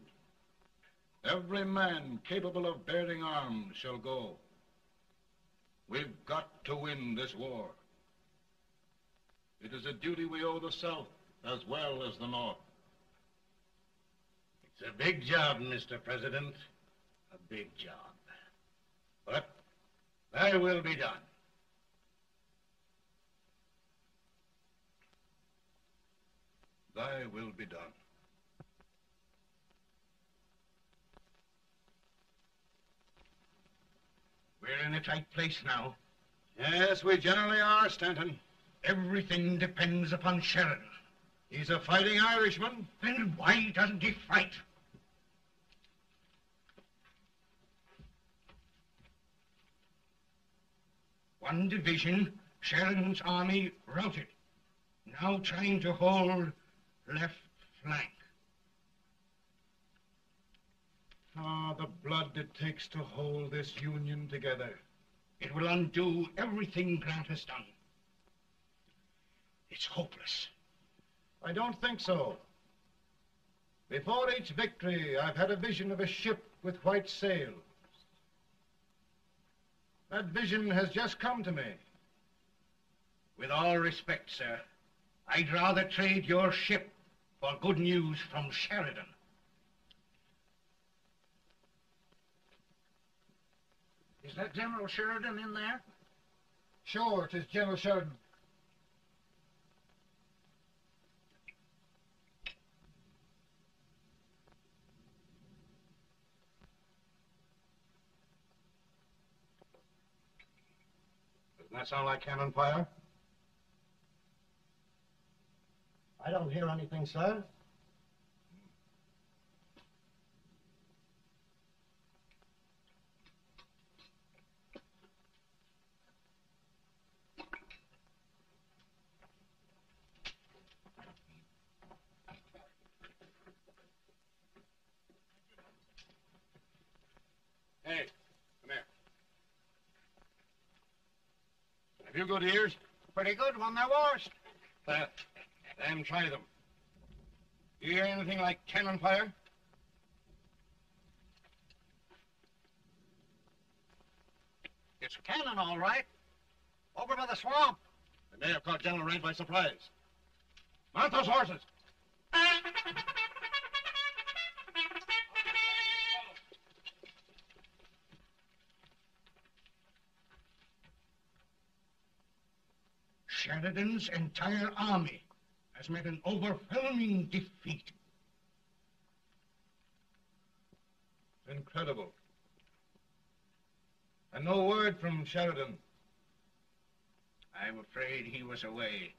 Every man capable of bearing arms shall go. We've got to win this war. It is a duty we owe the South as well as the North. It's a big job, Mr. President. A big job. But thy will be done. Thy will be done. We're in a tight place now. Yes, we generally are, Stanton. Everything depends upon Sheridan. He's a fighting Irishman. Then why doesn't he fight? One division, Sheridan's army routed. Now trying to hold left flank. Ah, the blood it takes to hold this Union together. It will undo everything Grant has done. It's hopeless. I don't think so. Before each victory, I've had a vision of a ship with white sails. That vision has just come to me. With all respect, sir, I'd rather trade your ship for good news from Sheridan. Is that General Sheridan in there? Sure, it is General Sheridan. Doesn't that sound like cannon fire? I don't hear anything, sir. Hey, come here. Have you good ears? Pretty good when they're washed. Then try them. You hear anything like cannon fire? It's cannon, all right. Over by the swamp. They may have caught General Range by surprise. Mount those horses. Sheridan's entire army has met an overwhelming defeat. Incredible. And no word from Sheridan. I'm afraid he was away.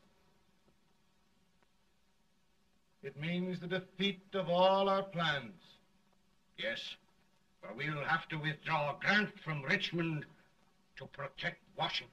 It means the defeat of all our plans. Yes, for we'll have to withdraw Grant from Richmond to protect Washington.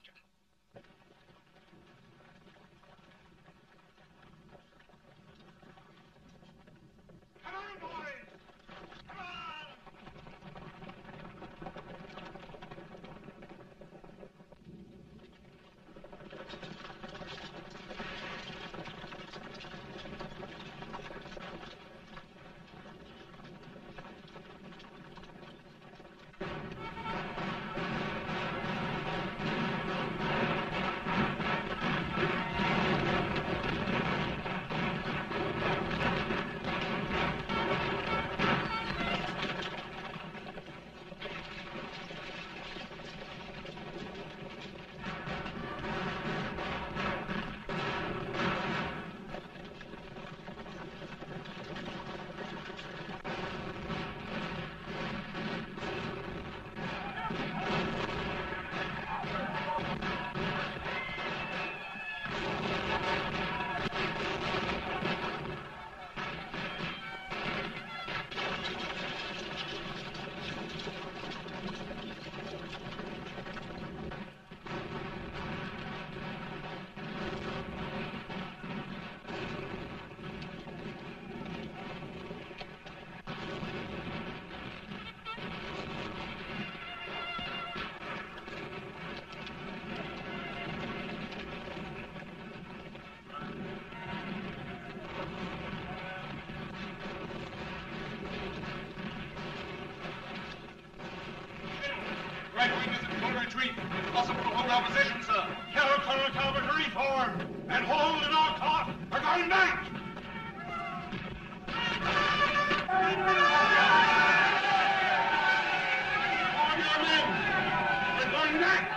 Right wing is in full retreat. It's possible to hold our position, sir. Colonel Talbot, reform and hold in our caught. We're going back. Reform your men. We're going back.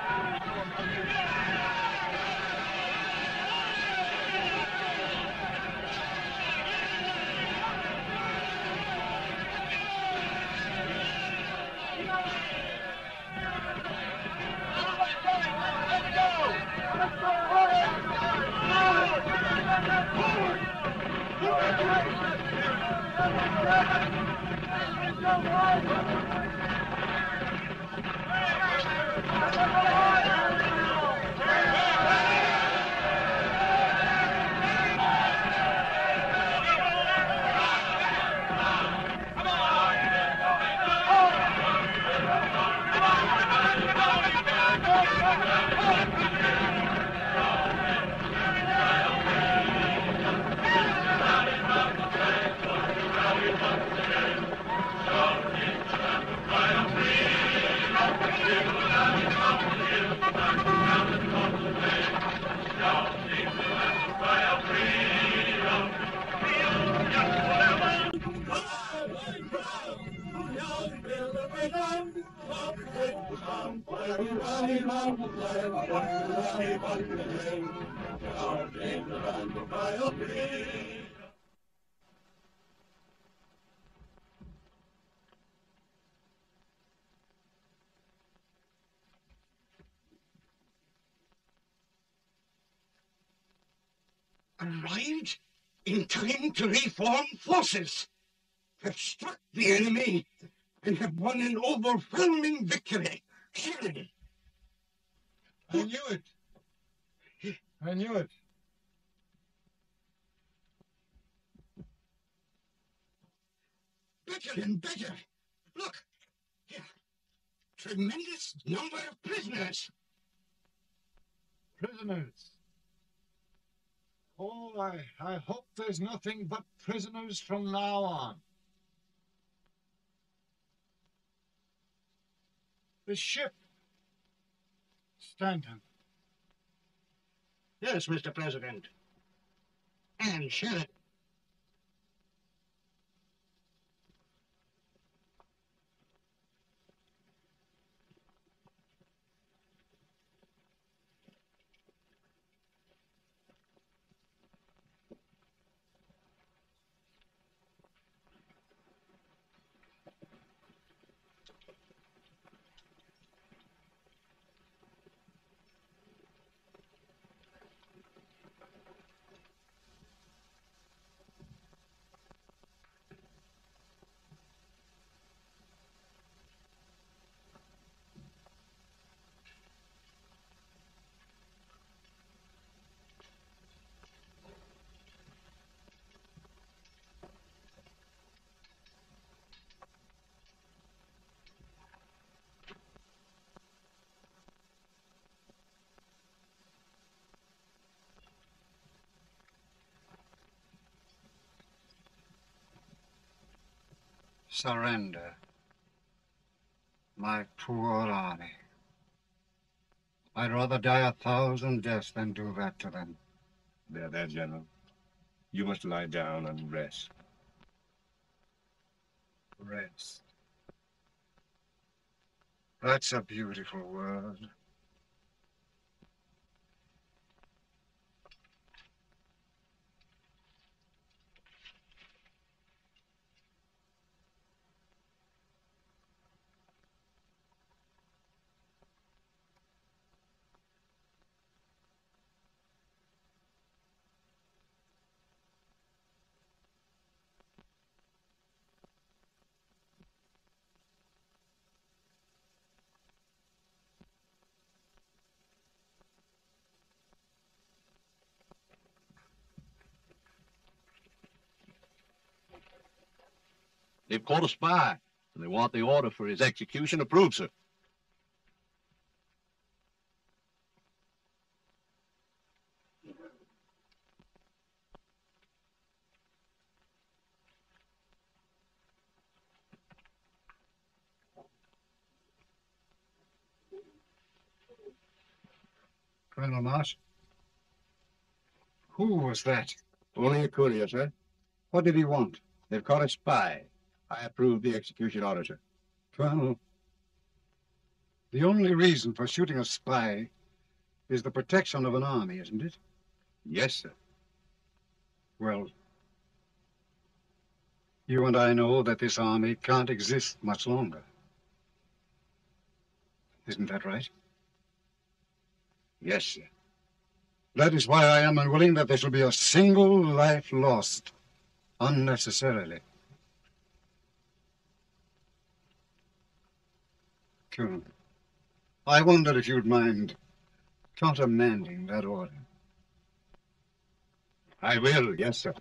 Arrived in time to reform forces, have struck the enemy, and have won an overwhelming victory. Sheridan. I knew it. I knew it. Better and better. Look, here. Tremendous number of prisoners. Prisoners. Oh, I hope there's nothing but prisoners from now on. The ship. Stanton. Yes, Mr. President. And Sheridan. Surrender. My poor army. I'd rather die 1,000 deaths than do that to them. There, General. You must lie down and rest. Rest. That's a beautiful word. They've caught a spy, and they want the order for his execution approved, sir. Colonel Marsh? Who was that? Only a courier, sir. What did he want? They've caught a spy. I approve the execution order, sir. Colonel, the only reason for shooting a spy is the protection of an army, isn't it? Yes, sir. Well, you and I know that this army can't exist much longer. Isn't that right? Yes, sir. That is why I am unwilling that there shall be a single life lost unnecessarily. Colonel. I wondered if you'd mind countermanding that order. I will, yes, sir.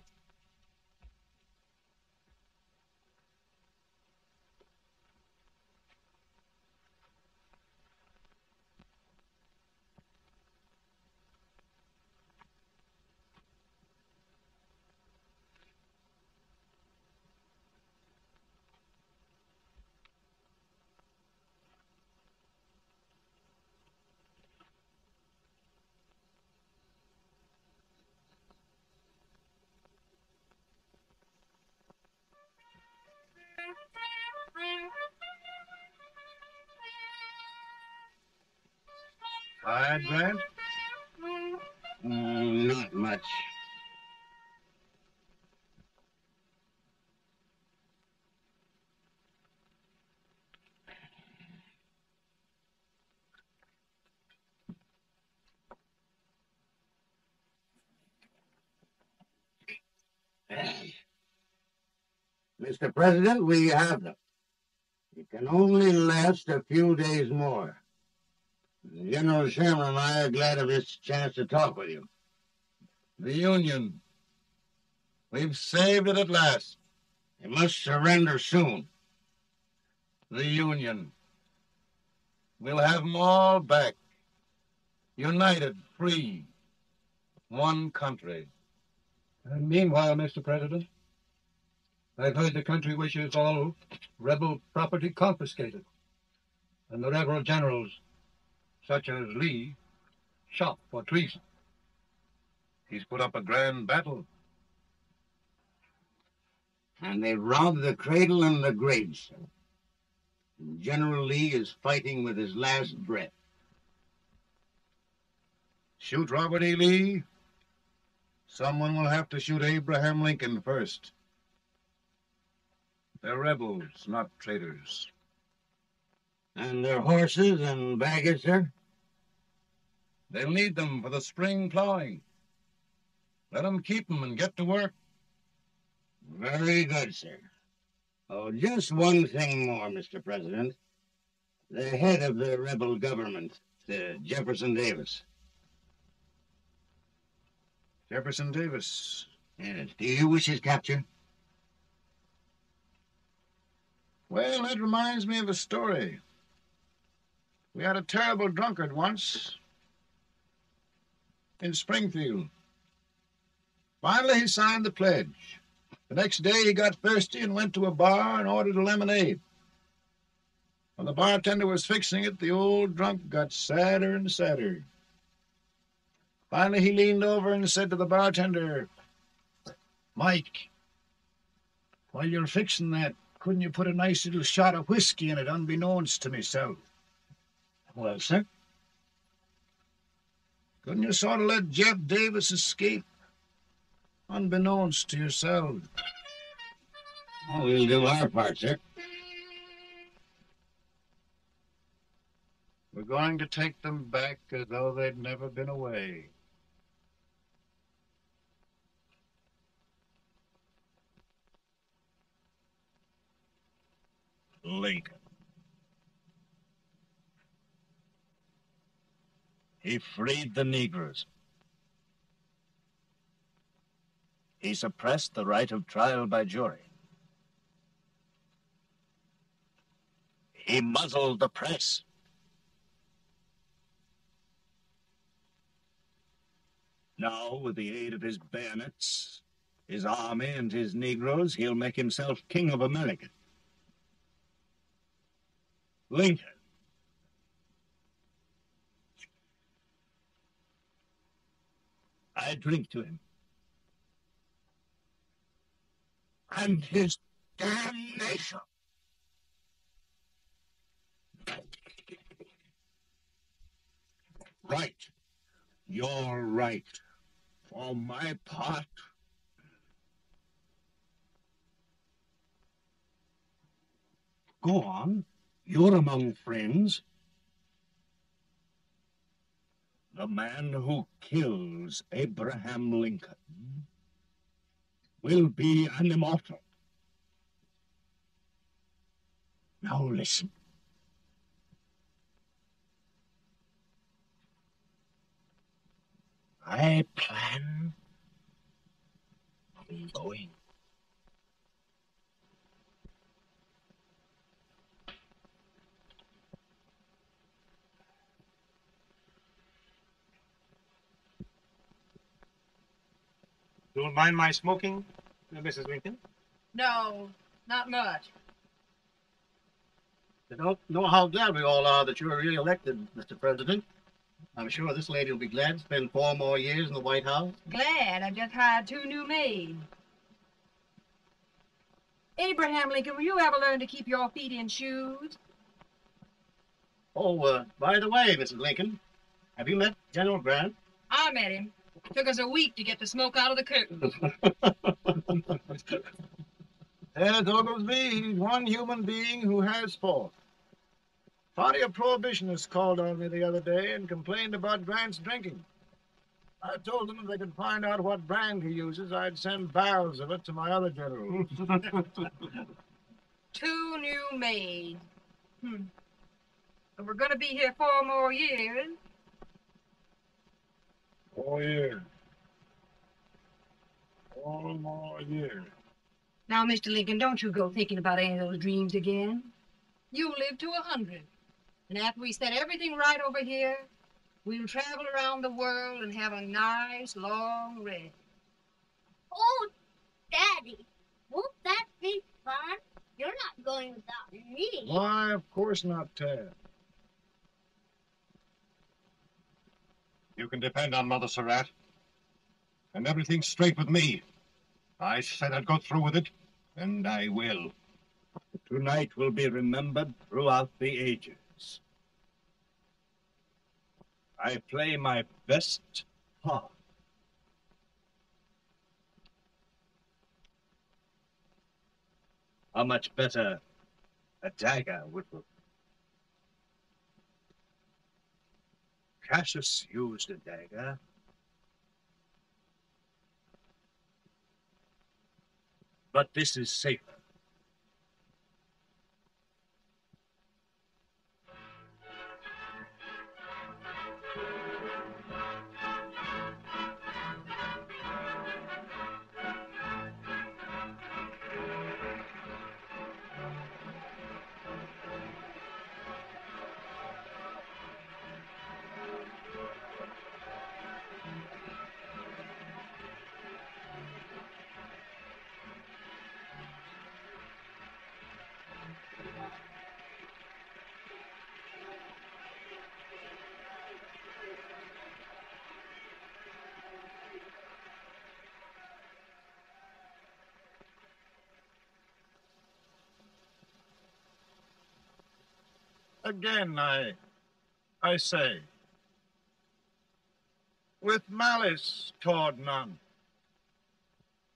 Tired, Grant? Not much. Mr. President, we have them. It can only last a few days more. General Sherman and I are glad of this chance to talk with you. The Union. We've saved it at last. You must surrender soon. The Union. We'll have them all back. United, free. One country. And meanwhile, Mr. President, I've heard the country wishes all rebel property confiscated, and the rebel generals, such as Lee, shot for treason. He's put up a grand battle. And they robbed the cradle and the gravestone. General Lee is fighting with his last breath. Shoot Robert E. Lee? Someone will have to shoot Abraham Lincoln first. They're rebels, not traitors. And their horses and baggage, sir? They'll need them for the spring plowing. Let them keep them and get to work. Very good, sir. Oh, just one thing more, Mr. President. The head of the rebel government, Jefferson Davis. Jefferson Davis. Yes. Do you wish his capture? Well, that reminds me of a story. We had a terrible drunkard once in Springfield. Finally, he signed the pledge. The next day, he got thirsty and went to a bar and ordered a lemonade. When the bartender was fixing it, the old drunk got sadder and sadder. Finally, he leaned over and said to the bartender, "Mike, while you're fixing that, couldn't you put a nice little shot of whiskey in it, unbeknownst to myself?" Well, sir? Couldn't you sort of let Jeff Davis escape, unbeknownst to yourself? Oh, we'll do our part, sir. We're going to take them back as though they'd never been away. Lincoln. He freed the Negroes. He suppressed the right of trial by jury. He muzzled the press. Now, with the aid of his bayonets, his army, and his Negroes, he'll make himself king of America. Lincoln. I drink to him. And his damnation. Right. You're right. For my part, go on. You're among friends. The man who kills Abraham Lincoln will be an immortal. Now listen. I plan on going. Don't mind my smoking, Mrs. Lincoln? No, not much. You don't know how glad we all are that you're re-elected, Mr. President. I'm sure this lady will be glad to spend 4 more years in the White House. Glad I just hired 2 new maids. Abraham Lincoln, will you ever learn to keep your feet in shoes? Oh, by the way, Mrs. Lincoln, have you met General Grant? I met him. Took us a week to get the smoke out of the curtains. As Oglesby, he's one human being who has fought. Party of Prohibitionists called on me the other day and complained about Grant's drinking. I told them if they could find out what brand he uses, I'd send barrels of it to my other generals. 2 new maids. But we're going to be here 4 more years. 4 years. 4 more years. Now, Mr. Lincoln, don't you go thinking about any of those dreams again. You'll live to 100. And after we set everything right over here, we'll travel around the world and have a nice, long rest. Oh, Daddy, won't that be fun? You're not going without me. Why, of course not, Tad. You can depend on Mother Surratt. And everything's straight with me. I said I'd go through with it, and I will. Tonight will be remembered throughout the ages. I play my best part. How much better a dagger would look. Cassius used a dagger. But this is safer. Again, I say, with malice toward none,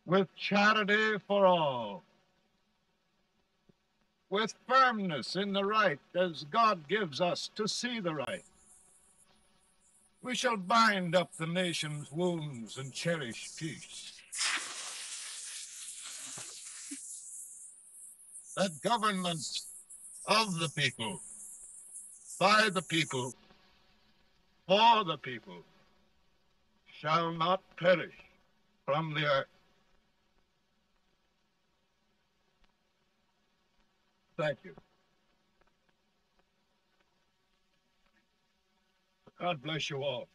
with charity for all, with firmness in the right as God gives us to see the right, we shall bind up the nation's wounds and cherish peace. That government of the people, by the people, for the people, shall not perish from the earth. Thank you. God bless you all.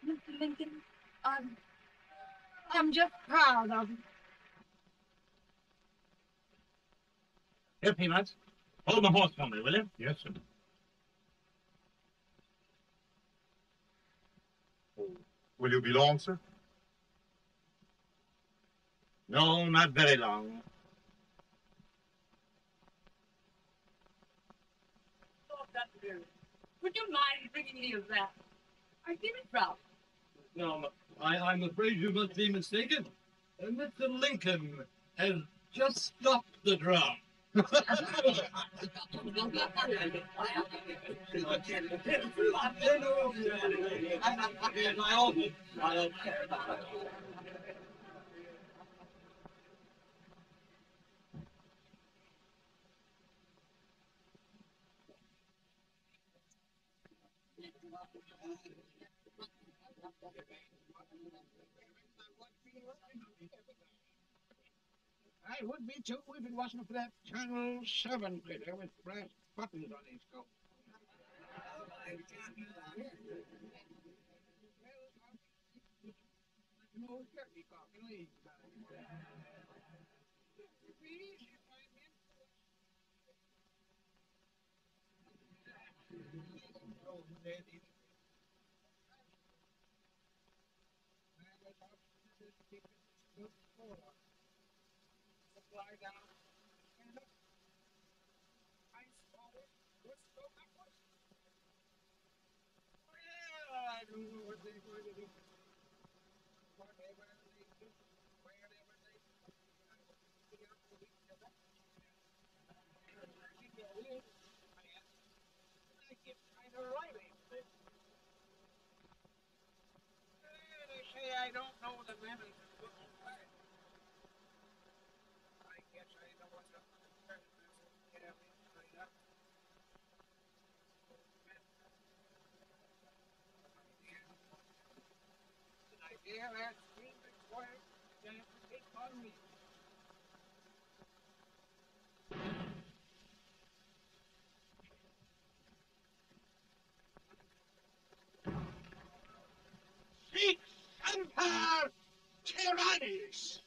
Mr. Lincoln, I'm just proud of you. Here, Peanuts. Hold my horse for me, will you? Yes, sir. Will you be long, sir? No, not very long. Would you mind bringing me a wrap? I give it proud. No, I'm afraid you must be mistaken. Mr. Lincoln has just stopped the drum. I would be too if it wasn't for that Colonel Servant critter with brass buttons on his coat. I don't know what they're going to do. Whatever they do, wherever they do, I get kind of riley. They say I don't know the men in the good old way. I guess I know what the yeah, straight up. I hear that screaming quiet, then it will take on me. Seek Empire tyrannies!